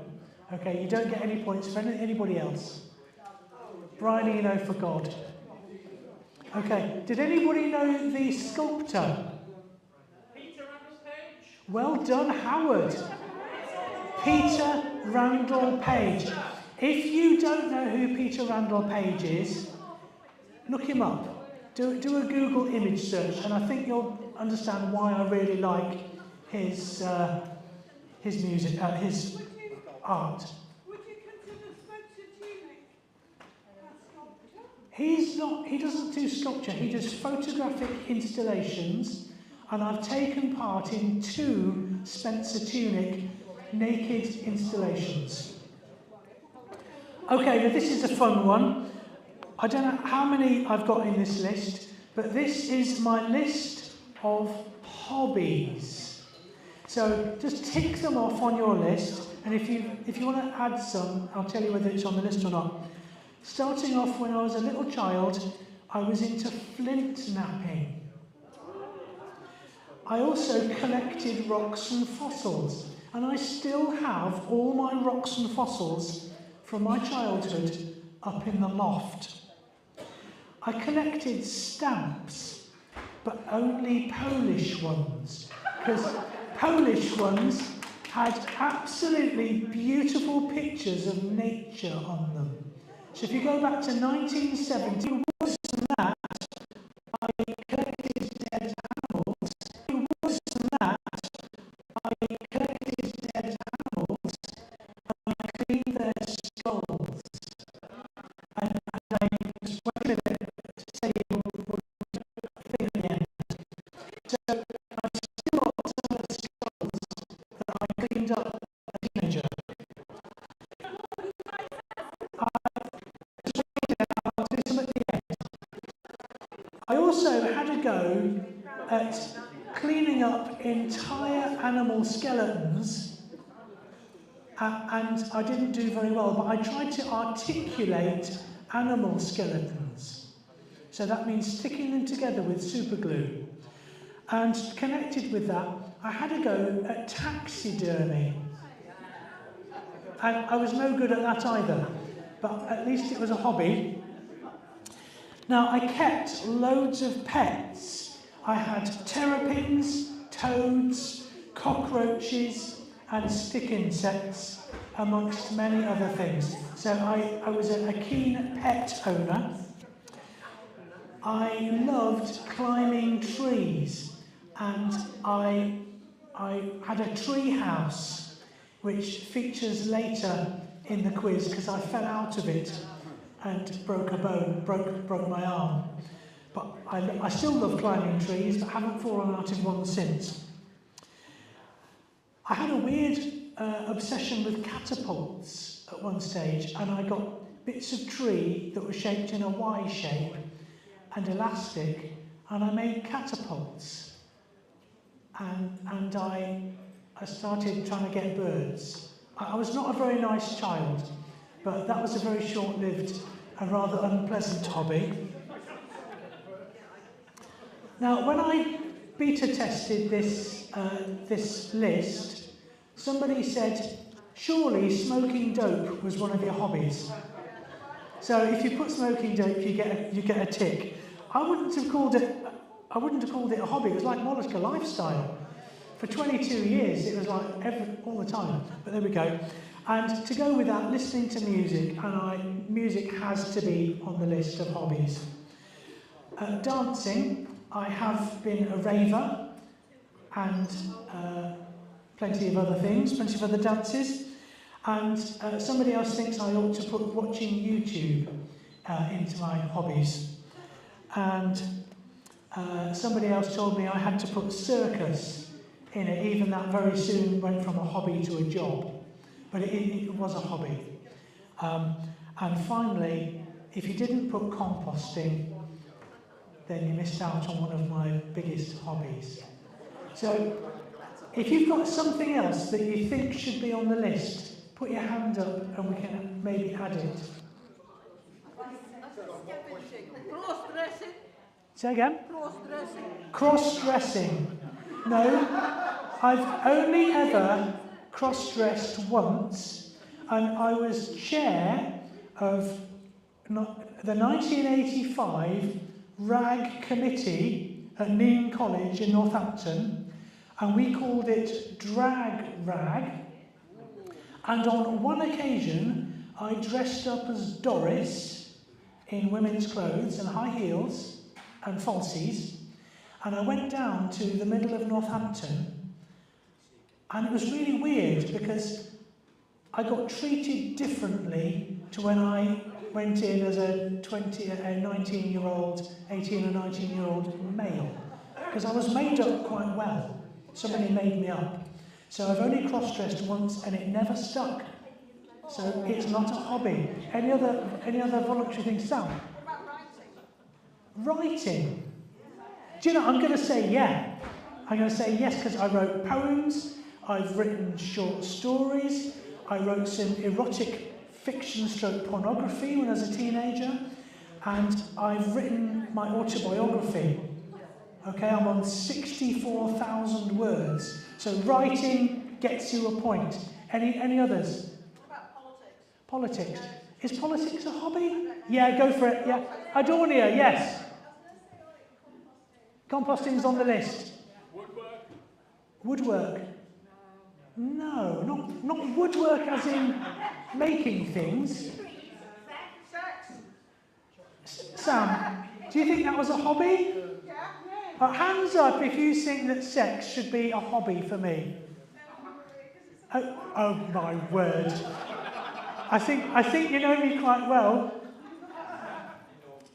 Okay, you don't get any points for anybody else. Brian Eno for God. Okay, did anybody know the sculptor? Well done, Howard. Peter Randall Page. If you don't know who Peter Randall Page is, look him up. Do a Google image search, and I think you'll understand why I really like his music, his art. Would you consider sculpture tunic sculpture? He doesn't do sculpture, he does photographic installations, and I've taken part in 2 Spencer Tunick naked installations. Okay, now this is a fun one. I don't know how many I've got in this list, but this is my list of hobbies. So just tick them off on your list, and if you want to add some, I'll tell you whether it's on the list or not. Starting off, when I was a little child, I was into flint knapping. I also collected rocks and fossils, and I still have all my rocks and fossils from my childhood up in the loft. I collected stamps, but only Polish ones, because Polish ones had absolutely beautiful pictures of nature on them. So if you go back to 1970, worse than that, I collected dead animals. Worse than that, I collected dead animals and I cleaned their skulls. And I just waited to say what thing at the end. So I still got some of the skulls that I cleaned up as a teenager. I'll do some at the end. I also had a go at cleaning up entire animal skeletons, and I didn't do very well, but I tried to articulate animal skeletons. So that means sticking them together with super glue. And connected with that, I had a go at taxidermy. And I was no good at that either, but at least it was a hobby. Now, I kept loads of pets. I had terrapins, toads, cockroaches, and stick insects, amongst many other things. So I was a keen pet owner. I loved climbing trees, and I had a tree house, which features later in the quiz, because I fell out of it and broke a bone, broke my arm. But I still love climbing trees, but haven't fallen out of one since. I had a weird obsession with catapults at one stage, and I got bits of tree that were shaped in a Y shape and elastic, and I made catapults. And I started trying to get birds. I was not a very nice child, but that was a very short-lived and rather unpleasant hobby. Now, when I beta tested this list, somebody said, surely smoking dope was one of your hobbies. So if you put smoking dope, you get a tick. I wouldn't have called it a hobby. It was like more like a lifestyle. For 22 years, it was like all the time. But there we go. And to go with that, listening to music, and music has to be on the list of hobbies. Dancing, I have been a raver, and plenty of other things, plenty of other dances. And somebody else thinks I ought to put watching YouTube into my hobbies. And somebody else told me I had to put circus in it. Even that very soon went from a hobby to a job. But it was a hobby. And finally, if you didn't put composting, then you missed out on one of my biggest hobbies. So if you've got something else that you think should be on the list, put your hand up and we can maybe add it. Cross-dressing. Say again? Cross-dressing. Cross-dressing. No, I've only ever cross-dressed once, and I was chair of the 1985 RAG committee at Nean College in Northampton, and we called it Drag Rag. And on one occasion, I dressed up as Doris in women's clothes and high heels and falsies, and I went down to the middle of Northampton. And it was really weird because I got treated differently to when I went in as a 19-year-old, 18 or 19-year-old male. Because I was made up quite well. Somebody made me up. So I've only cross-dressed once and it never stuck. So it's not a hobby. Any other voluntary things? Sam? What about writing? Writing. Do you know, I'm going to say yeah. I'm going to say yes because I wrote poems, I've written short stories, I wrote some erotic fiction stroke pornography when I was a teenager, and I've written my autobiography. Okay, I'm on 64,000 words. So writing gets you a point. Any others? What about politics? Politics. Is politics a hobby? Yeah, go for it. Yeah. Adornia, yes. Composting's on the list. Woodwork. No, not woodwork as in making things. Sam, do you think that was a hobby? Hands up if you think that sex should be a hobby for me. Oh my word. I think you know me quite well.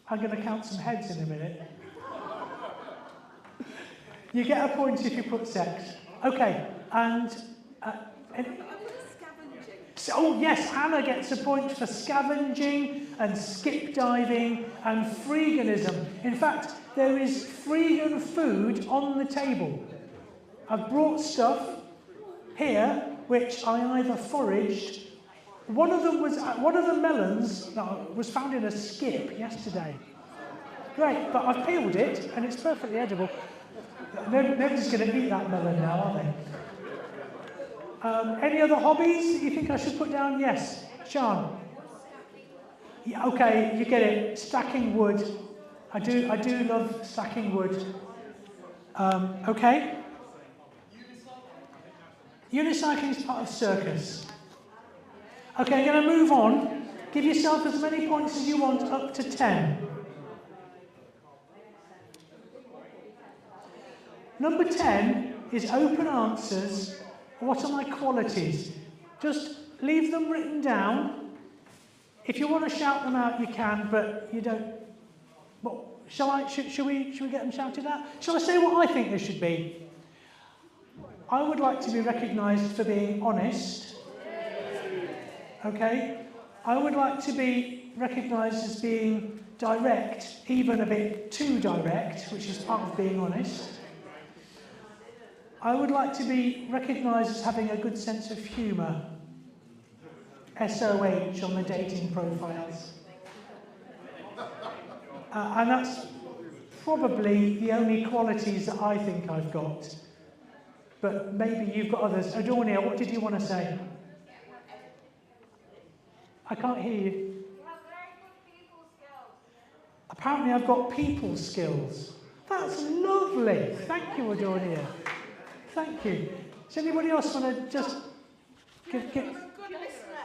I'm going to count some heads in a minute. You get a point if you put sex. Okay, and oh yes, Anna gets a point for scavenging and skip diving and freeganism. In fact, there is freegan food on the table. I've brought stuff here which I either foraged. One of the melons was found in a skip yesterday. Great, but I've peeled it and it's perfectly edible. Nobody's going to eat that melon now, are they? Any other hobbies that you think I should put down? Yes. Sean? Yeah, okay, you get it. Stacking wood. I do love stacking wood. Okay. Unicycling is part of circus. Okay, I'm going to move on. Give yourself as many points as you want, up to 10. Number 10 is open answers. What are my qualities? Just leave them written down. If you want to shout them out, you can, but you don't. Well, should we get them shouted out? Shall I say what I think they should be? I would like to be recognised for being honest. Okay? I would like to be recognised as being direct, even a bit too direct, which is part of being honest. I would like to be recognised as having a good sense of humour. SOH on the dating profiles. And that's probably the only qualities that I think I've got. But maybe you've got others. Adornia, what did you want to say? I can't hear you. You have very good people skills. Apparently I've got people skills. That's lovely. Thank you, Adornia. Thank you. Does anybody else want to just get Good listener.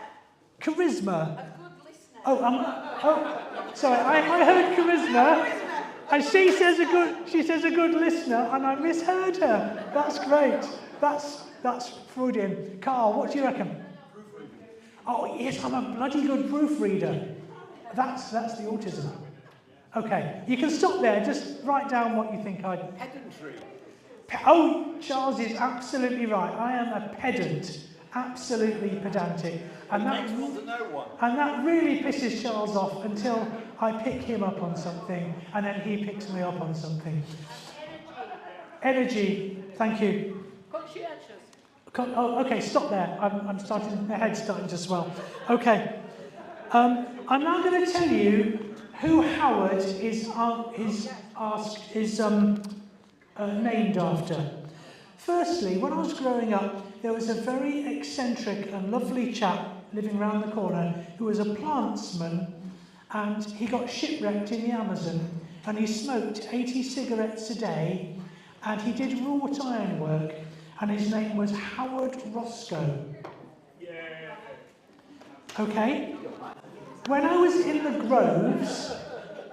charisma? A good listener. Oh, sorry. I heard charisma, and she says a good listener, and I misheard her. That's great. That's Freudian. Carl, what do you reckon? Oh yes, I'm a bloody good proofreader. That's the autism. Okay, you can stop there. Just write down what you think I. Pedantry. Oh, Charles is absolutely right. I am a pedant, absolutely pedantic, and that really pisses Charles off until I pick him up on something, and then he picks me up on something. Energy. Thank you. Conscientious. Oh, okay. Stop there. I'm starting. My head's starting to swell. Okay. I'm now going to tell you who Howard is named after. Firstly, when I was growing up, there was a very eccentric and lovely chap living around the corner who was a plantsman, and he got shipwrecked in the Amazon, and he smoked 80 cigarettes a day, and he did wrought iron work, and his name was Howard Roscoe. Yeah. Okay? When I was in the Groves,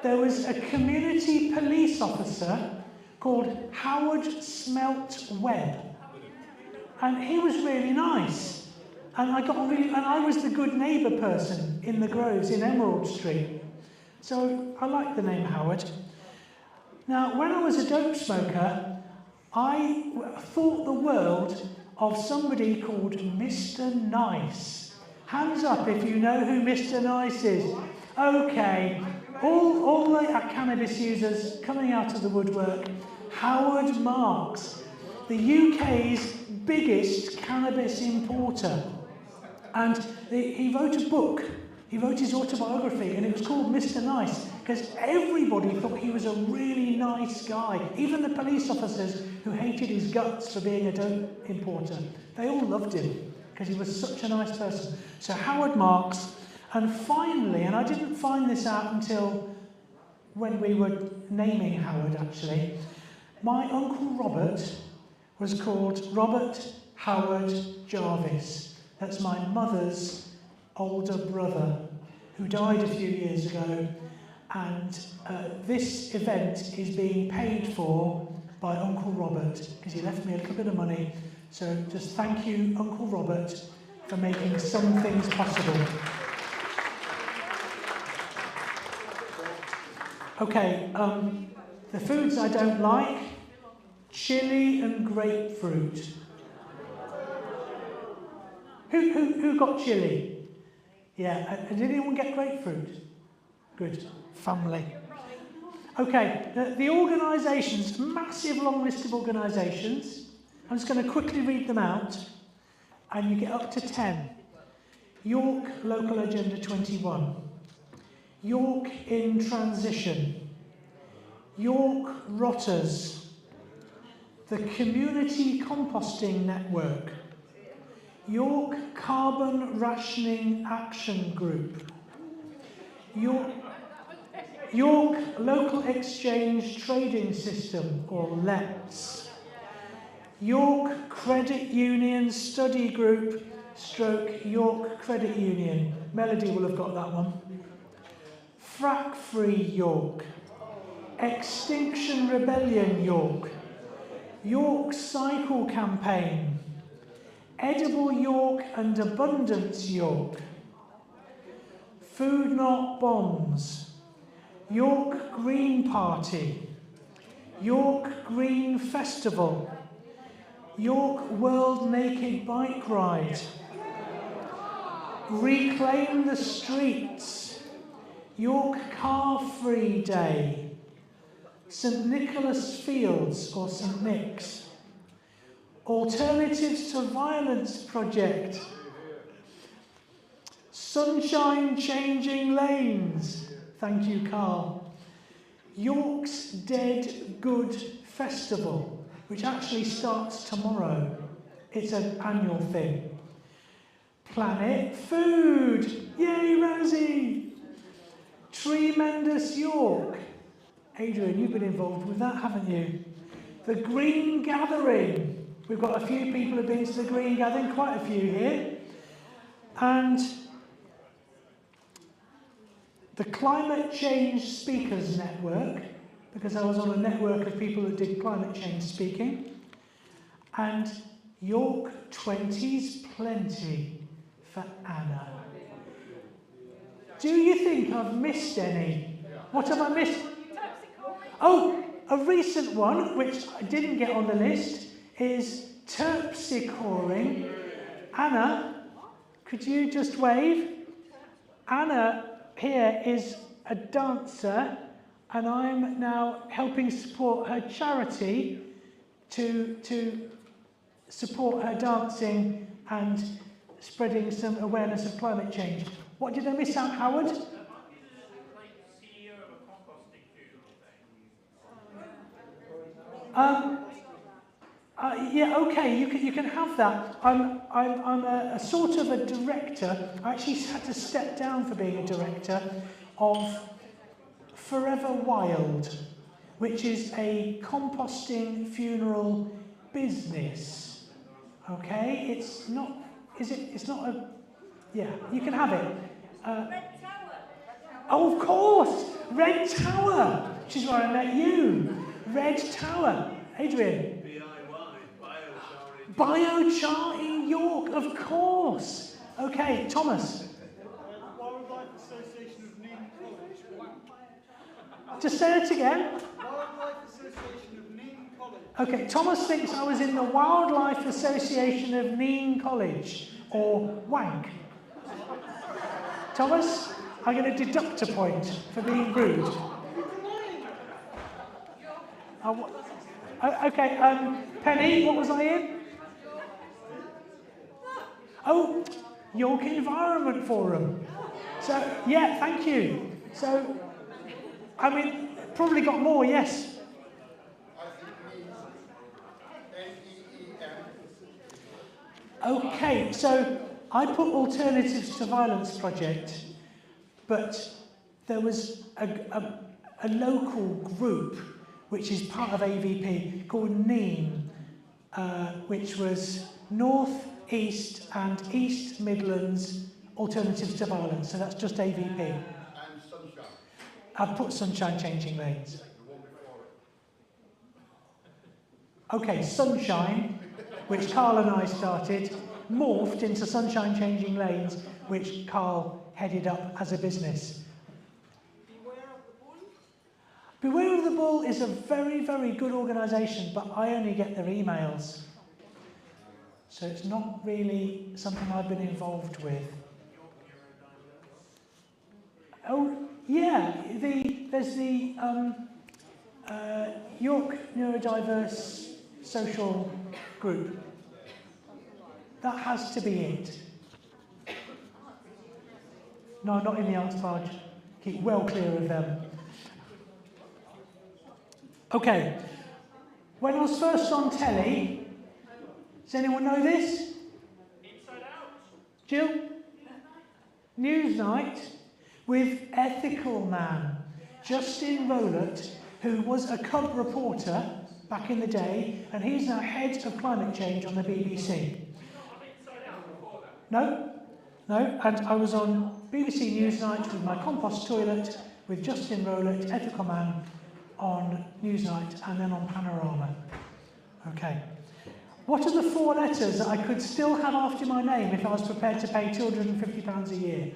there was a community police officer called Howard Smelt Webb, and he was really nice, and I was the good neighbour person in the Groves in Emerald Street, so I liked the name Howard. Now, when I was a dope smoker, I thought the world of somebody called Mr. Nice. Hands up if you know who Mr. Nice is. Okay, all the cannabis users coming out of the woodwork. Howard Marks, the UK's biggest cannabis importer. And he wrote a book. He wrote his autobiography, and it was called Mr. Nice, because everybody thought he was a really nice guy. Even the police officers who hated his guts for being a dope importer, they all loved him, because he was such a nice person. So Howard Marks, and finally, and I didn't find this out until when we were naming Howard, actually, my Uncle Robert was called Robert Howard Jarvis. That's my mother's older brother, who died a few years ago, and this event is being paid for by Uncle Robert, because he left me a little bit of money. So just thank you, Uncle Robert, for making some things possible. Okay, the foods I don't like: chili and grapefruit. Who got chili? Yeah, and did anyone get grapefruit? Good, family. Okay, the organisations, massive long list of organisations. I'm just going to quickly read them out, and you get up to 10. York Local Agenda 21. York in Transition. York Rotters. The Community Composting Network. York Carbon Rationing Action Group. York Local Exchange Trading System, or LETS. York Credit Union Study Group, / York Credit Union. Melody will have got that one. Frack Free York. Extinction Rebellion York. York Cycle Campaign. Edible York and Abundance York. Food Not Bombs. York Green Party. York Green Festival. York World Naked Bike Ride. Reclaim the Streets. York Car Free Day. St Nicholas Fields, or St Nick's. Alternatives to Violence Project. Sunshine Changing Lanes. Thank you, Carl. York's Dead Good Festival, which actually starts tomorrow. It's an annual thing. Planet Food. Yay, Rosie. Tremendous York. Adrian, you've been involved with that, haven't you? The Green Gathering. We've got a few people who've been to the Green Gathering, quite a few here. And the Climate Change Speakers Network, because I was on a network of people that did climate change speaking. And York 20's Plenty for Anna. Do you think I've missed any? What have I missed? Oh, a recent one, which I didn't get on the list, is terpsichoring. Anna, could you just wave? Anna here is a dancer, and I'm now helping support her charity to support her dancing and spreading some awareness of climate change. What did I miss out, Howard? Yeah, okay, you can have that. I'm a sort of a director. I actually had to step down for being a director of Forever Wild, which is a composting funeral business. Okay, it's not. Is it? It's not a. Yeah, you can have it. Red Tower. Oh, of course, Red Tower, which is where I met you. Red Tower, Adrian. Biochar in York, of course. Okay, Thomas. Wildlife Association of Nean College. Just say it again. Wildlife Association of Nean College. Okay, Thomas thinks I was in the Wildlife Association of Nean College, or WANK. Thomas, I'm going to deduct a point for being rude. Okay, Penny, what was I in? Oh, York Environment Forum. So, yeah, thank you. So, I mean, probably got more, yes. Okay, so I put Alternatives to Violence project, but there was a local group which is part of AVP called NEAM, which was North, East and East Midlands Alternatives to Violence, so that's just AVP. And Sunshine. I've put Sunshine Changing Lanes. Okay, Sunshine, which Carl and I started, morphed into Sunshine Changing Lanes, which Carl headed up as a business. Beware of the Bull? Beware of the Bull is a very, very good organisation, but I only get their emails. So it's not really something I've been involved with. Oh, yeah, there's the York Neurodiverse Social Group. That has to be it. No, not in the Arts Barge. Keep well clear of them. Okay. When I was first on telly, does anyone know this? Inside Out. Gill? Newsnight with Ethical Man, Justin Rowlett, who was a cub reporter back in the day, and he's now head of climate change on the BBC. No, and I was on BBC Newsnight with my compost toilet with Justin Rowlett, Ethical Man, on Newsnight, and then on Panorama. Okay. What are the 4 letters that I could still have after my name if I was prepared to pay £250 a year?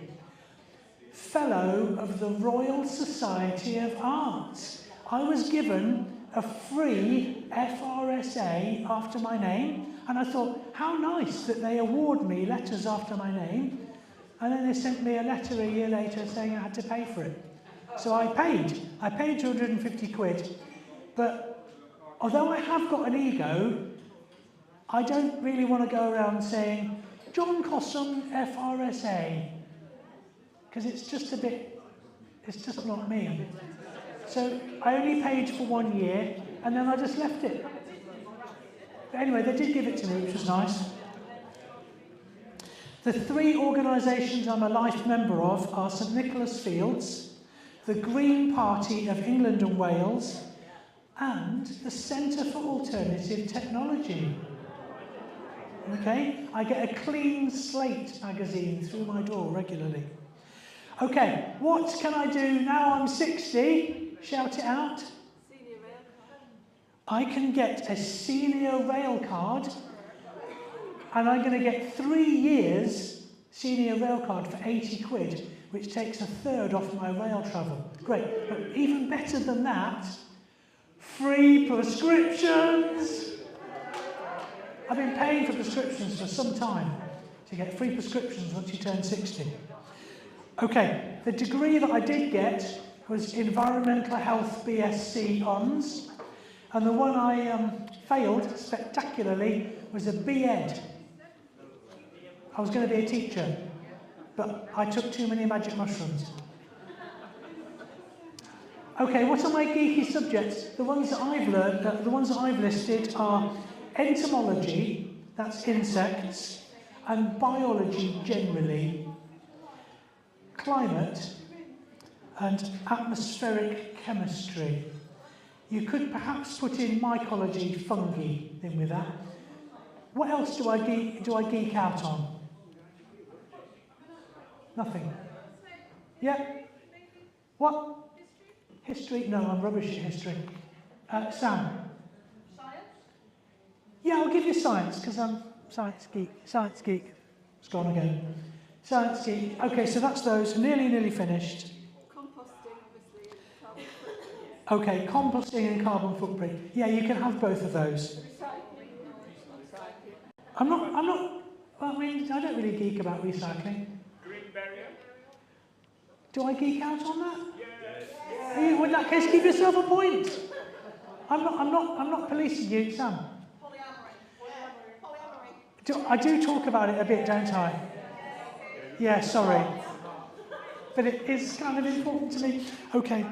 Fellow of the Royal Society of Arts. I was given a free FRSA after my name, and I thought, how nice that they award me letters after my name, and then they sent me a letter a year later saying I had to pay for it. So I paid 250 quid, but although I have got an ego, I don't really want to go around saying, John Cossam, FRSA, because it's just not me. So I only paid for 1 year, and then I just left it. But anyway, they did give it to me, which was nice. The 3 organisations I'm a life member of are St Nicholas Fields, the Green Party of England and Wales, and the Centre for Alternative Technology. Okay, I get a Clean Slate magazine through my door regularly. Okay, what can I do now I'm 60? Shout it out. Senior rail card. I can get a senior rail card, and I'm going to get 3 years senior rail card for 80 quid, which takes 1/3 off my rail travel. Great, but even better than that, free prescriptions. I've been paying for prescriptions for some time to get free prescriptions once you turn 60. Okay, the degree that I did get was Environmental Health BSc Hons, and the one I failed spectacularly was a B.Ed. I was going to be a teacher, but I took too many magic mushrooms. Okay, what are my geeky subjects? The ones that I've learned, the ones that I've listed are entomology, that's insects, and biology generally, climate, and atmospheric chemistry. You could perhaps put in mycology, fungi, in with that. What else do I geek out on? Nothing. Yeah? What? History? No, I'm rubbish at history. Sam? Yeah, I'll give you science, because I'm science geek. Science geek. It's gone again. Science geek. Okay, so that's those. Nearly finished. Composting, obviously, and carbon footprint. Okay, composting and carbon footprint. Yeah, you can have both of those. Recycling. I'm not, well, I mean, I don't really geek about recycling. barrier? Do I geek out on that? Yes. In that case, give yourself a point. I'm not policing you, Sam. I do talk about it a bit, don't I? Yeah, sorry. But it is kind of important to me. Okay.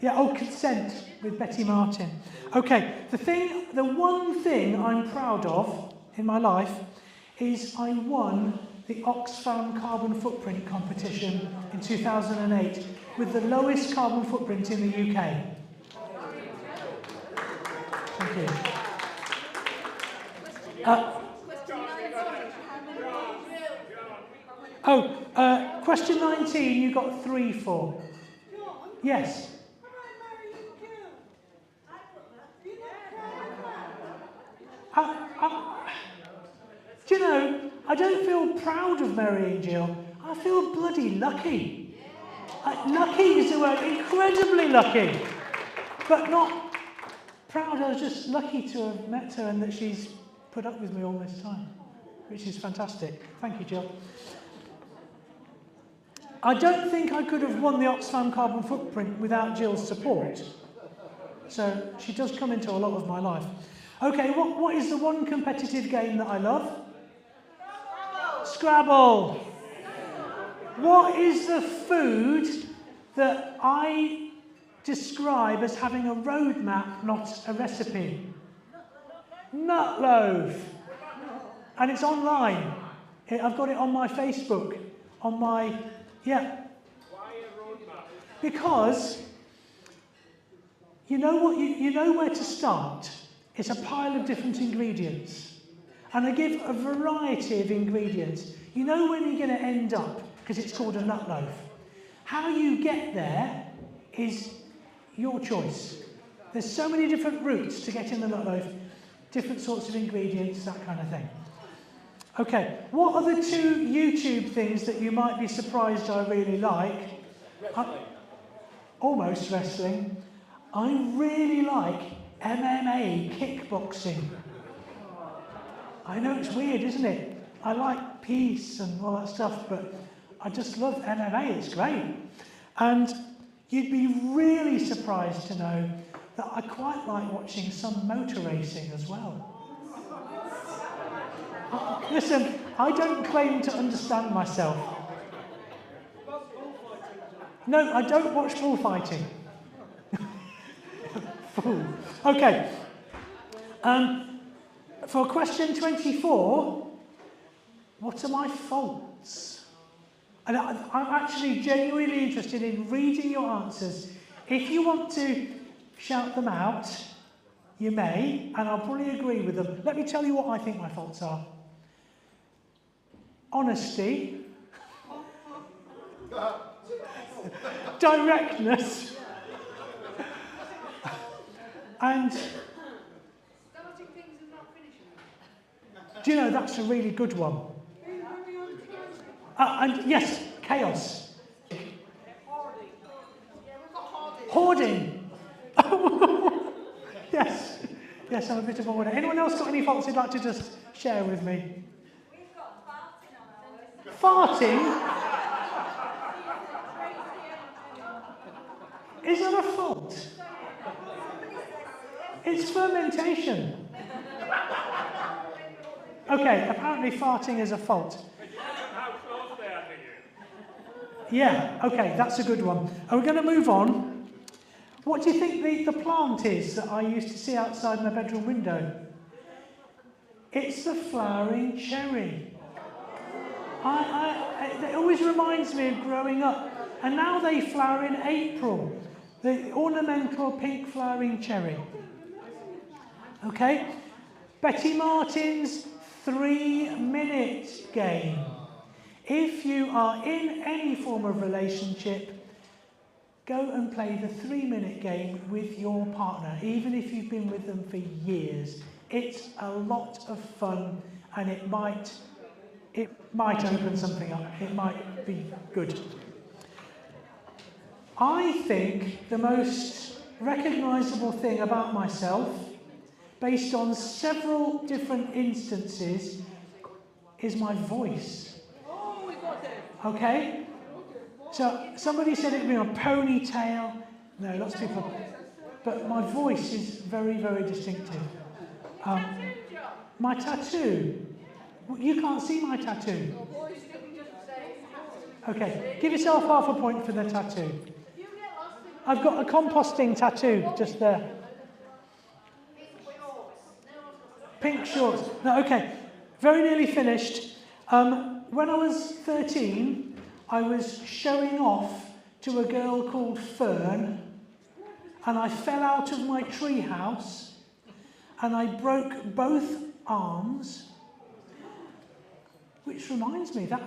Yeah, oh, consent with Betty Martin. Okay, the one thing I'm proud of in my life is I won the Oxfam carbon footprint competition in 2008 with the lowest carbon footprint in the UK. Thank you. Question 19, you got 3 for. Yes. Do you know, I don't feel proud of marrying Gill. I feel bloody lucky. Lucky is the word, incredibly lucky. But not proud, I was just lucky to have met her and that she's put up with me all this time, which is fantastic. Thank you, Gill. I don't think I could have won the Oxfam carbon footprint without Gill's support. So she does come into a lot of my life. Okay, what is the one competitive game that I love? Scrabble. What is the food that I describe as having a roadmap, not a recipe? Nut loaf. And it's online. I've got it on my Facebook, on my, yeah. Why a roadmap? Because you know what, you know where to start. It's a pile of different ingredients. And I give a variety of ingredients. You know when you're going to end up, because it's called a nut loaf. How you get there is your choice. There's so many different routes to get in the nut loaf, different sorts of ingredients, that kind of thing. Okay, what are the 2 YouTube things that you might be surprised I really like? Almost wrestling. I really like MMA kickboxing. I know it's weird, isn't it? I like peace and all that stuff, but I just love MMA, it's great. And you'd be really surprised to know that I quite like watching some motor racing as well. Listen, I don't claim to understand myself. No, I don't watch bullfighting. Fool. Okay. For question 24, what are my faults? And I'm actually genuinely interested in reading your answers. If you want to shout them out, you may, and I'll probably agree with them. Let me tell you what I think my faults are. Honesty. Directness. And Starting things and not finishing them. do you know, that's a really good one. And yes, chaos. Hoarding. Yes. Yes, I'm a bit of a hoarder. Anyone else got any faults you'd like to just share with me? We've got farting on our list. Farting? Is that a fault? It's fermentation. Okay, apparently farting is a fault. How close they are to you? Yeah, okay, that's a good one. Are we going to move on? What do you think the plant is that I used to see outside my bedroom window? It's the flowering cherry. It always reminds me of growing up. And now they flower in April. The ornamental pink flowering cherry. Okay? Betty Martin's 3-minute game. If you are in any form of relationship, go and play the 3-minute game with your partner, even if you've been with them for years. It's a lot of fun, and it might open something up. It might be good. I think the most recognisable thing about myself, based on several different instances, is my voice. Oh, we got it. Okay? So somebody said it would be a ponytail. No, lots of people. But my voice is very, very distinctive. My tattoo. You can't see my tattoo. Okay, give yourself half a point for the tattoo. I've got a composting tattoo just there. Pink shorts. No, okay, very nearly finished. When I was 13, I was showing off to a girl called Fern, and I fell out of my tree house, and I broke both arms, which reminds me that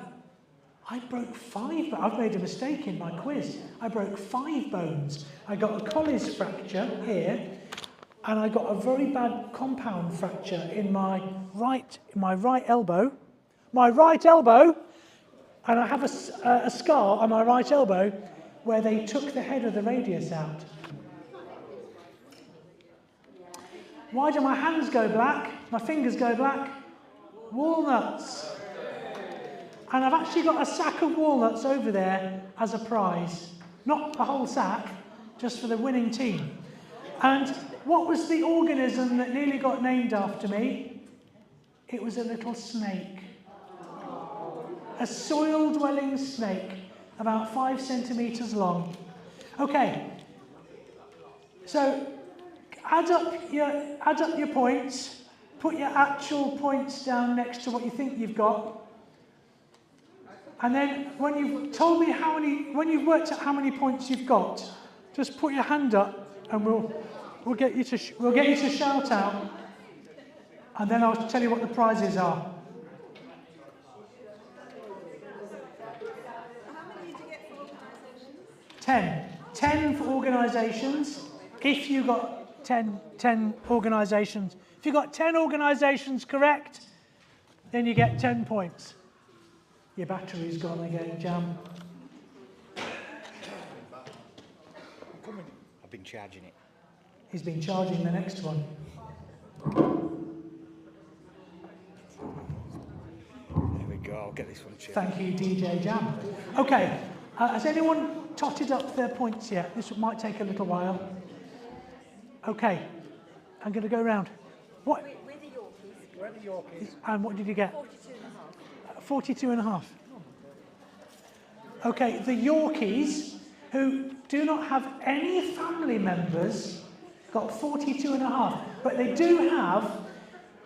I broke 5, but I've made a mistake in my quiz. I broke 5 bones. I got a Colles fracture here, and I got a very bad compound fracture in my right elbow. My right elbow, and I have a scar on my right elbow where they took the head of the radius out. Why do my hands go black? My fingers go black? Walnuts. And I've actually got a sack of walnuts over there as a prize. Not a whole sack, just for the winning team. And what was the organism that nearly got named after me? It was a little snake. A soil-dwelling snake, about 5 centimetres long. Okay, so add up your points, put your actual points down next to what you think you've got. And then when you've told me when you've worked out how many points you've got, just put your hand up and we'll get you to shout out. And then I'll tell you what the prizes are. How many did you get for organisations? 10. 10 for organisations. If you got 10 organisations. If you got 10 organisations correct, then you get 10 points. Your battery's gone again, Jam. I've been charging it. He's been charging the next one. There we go, I'll get this one checked. Thank you, DJ Jam. Okay, has anyone totted up their points yet? This might take a little while. Okay, I'm going to go round. What? Where are the Yorkies? And what did you get? 42 and a half. Okay, the Yorkies, who do not have any family members, got 42 and a half. But they do have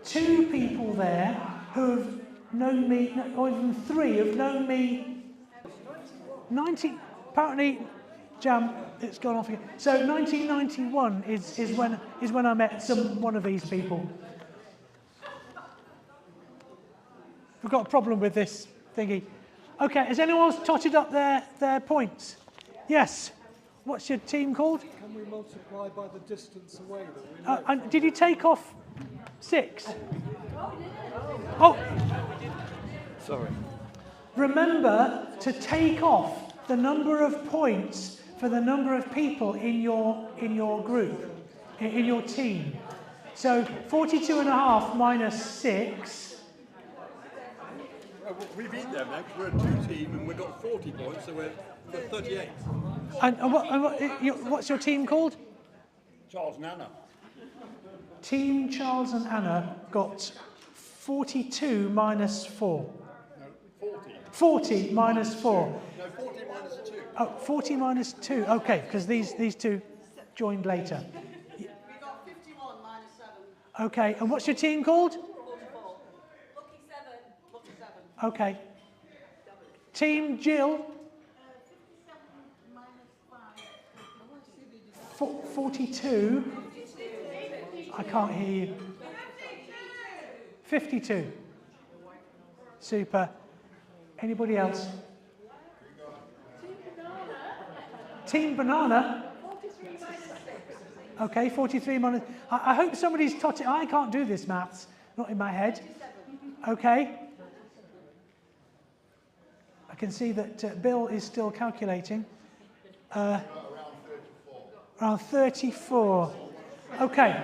2 people there who have known me, or even 3 have known me. 90, apparently, Jam, it's gone off again. So 1991 is when I met one of these people. We've got a problem with this thingy. Okay, has anyone else totted up their points? Yes. What's your team called? Can we multiply by the distance away that we live? And did you take off 6? Oh. Sorry. Remember to take off the number of points for the number of people in your group, in your team. So 42 and a half minus 6. We beat them now because we're a 2 team and we've got 40 points, so we're 38. And what's your team called? Charles and Anna. Team Charles and Anna got 42 minus 4. No, 40. 40 minus 4. No, 40 minus 2. Oh, 40 minus 2. Okay, because these 2 joined later. We got 51 minus 7. Okay, and what's your team called? 44. Lucky 7. Lucky 7. Okay. Team Gill. 57 minus 5. 42. I can't hear you. 52. Super. Anybody else? Team Banana. Okay, 43 minus. I hope somebody's taught it. I can't do this maths, not in my head. Okay. I can see that Bill is still calculating. Around 34. Okay.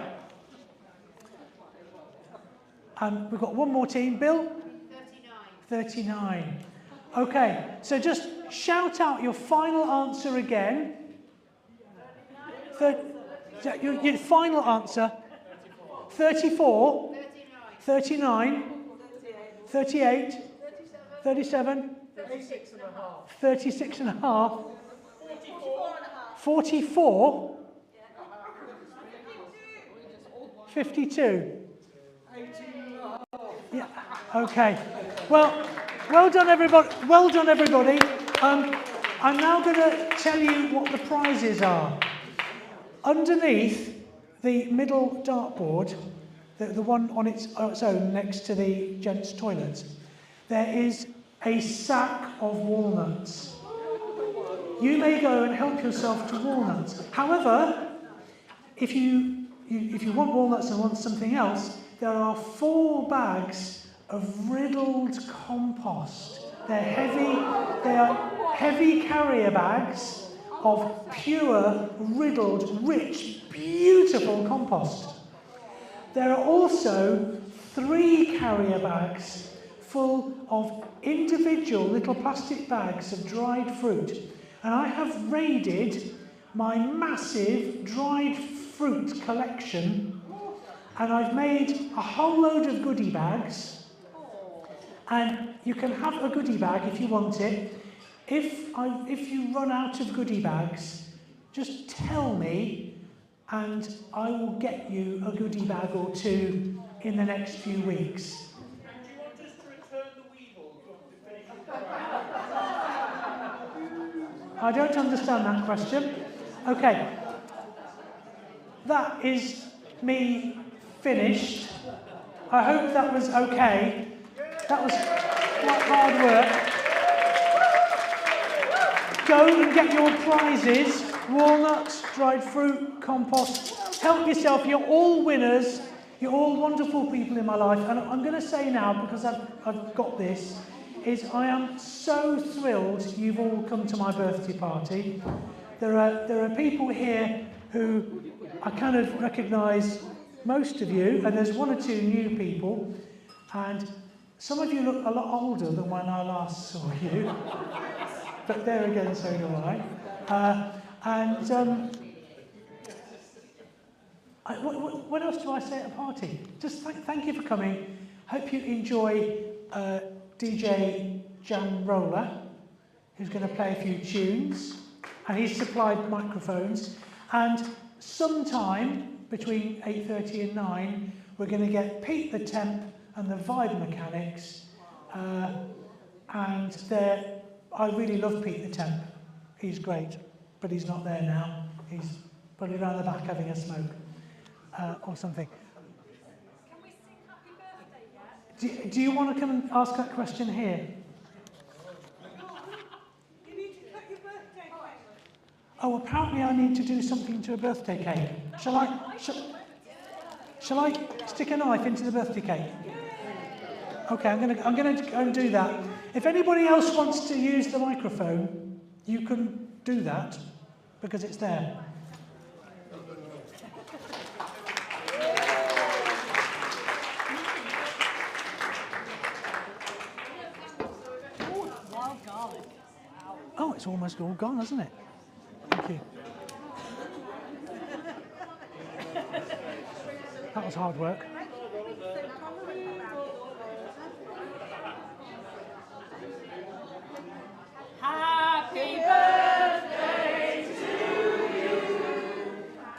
And we've got one more team. Bill? 39. Okay, so just shout out your final answer again. Your final answer. 34, 39, 38, 37, 36 and a half, 44, 52. Yeah. Okay. Well done, everybody. Well done, everybody. I'm now going to tell you what the prizes are. Underneath the middle dartboard, the one on its own next to the gents' toilets, there is a sack of walnuts. You may go and help yourself to walnuts. However, if you want walnuts and want something else, there are 4 bags of riddled compost. They are heavy carrier bags of pure, riddled, rich, beautiful compost. There are also 3 carrier bags full of individual little plastic bags of dried fruit. And I have raided my massive dried fruit collection, and I've made a whole load of goodie bags. And you can have a goodie bag if you want it. If you run out of goodie bags, just tell me and I will get you a goodie bag or 2 in the next few weeks. And do you want us to return the weevil? I don't understand that question. Okay. That is me finished. I hope that was okay. That was quite hard work. Go and get your prizes. Walnuts, dried fruit, compost. Help yourself. You're all winners. You're all wonderful people in my life. And I'm going to say now, because I've got this, is I am so thrilled you've all come to my birthday party. There are people here who I kind of recognise most of you, and there's 1 or 2 new people, and some of you look a lot older than when I last saw you, but there again, so do I. What else do I say at a party? Just thank you for coming. Hope you enjoy DJ Jan Roller, who's going to play a few tunes, and he's supplied microphones. And sometime between 8:30 and 9, we're going to get Pete the Temp and the Vibe Mechanics. And I really love Pete the Temp. He's great, but he's not there now. He's probably around the back having a smoke or something. Can we sing happy birthday yet? Do you want to come and ask that question here? You need to cut your birthday cake. Oh, apparently I need to do something to a birthday cake. Shall I stick a knife into the birthday cake? Okay, I'm going to go and do that. If anybody else wants to use the microphone, you can do that because it's there. Wild garlic. Oh, it's almost all gone, isn't it? Thank you. That was hard work. Happy birthday to you.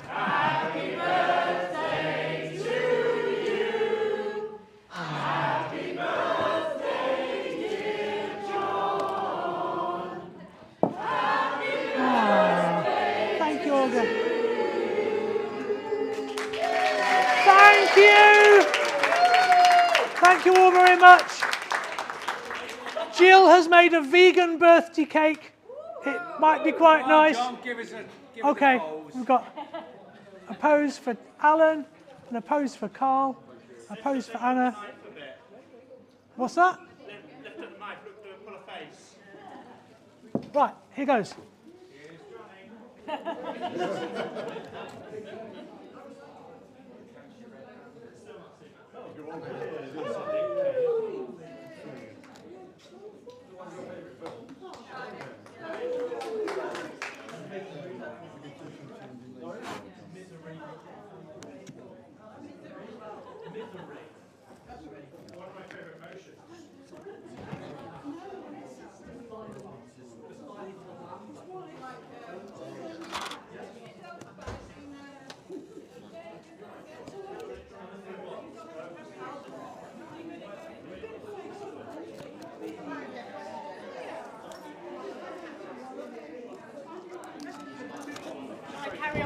Happy birthday to you. Happy birthday, dear John. Happy birthday. Thank you, Olga. Thank you. Thank you all very much. Gill has made a vegan birthday cake. It might be quite nice. Okay, we've got a pose for Alan, and a pose for Carl, a pose for Anna. What's that? Lift up the mic, look to pull a face. Right, here goes.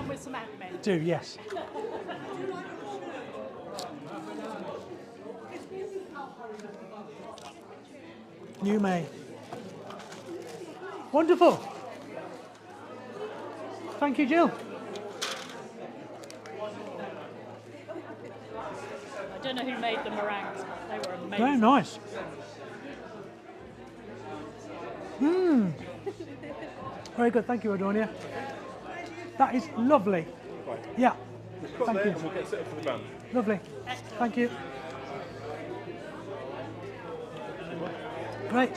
on with some admin. Do, yes. You may. Wonderful. Thank you, Jill. I don't know who made the meringues, but they were amazing. Very nice. Very good. Thank you, Adonia. That is lovely. Right. Yeah. Just cut Thank there you. and we'll get set up for the band. Lovely. Thank you. Great.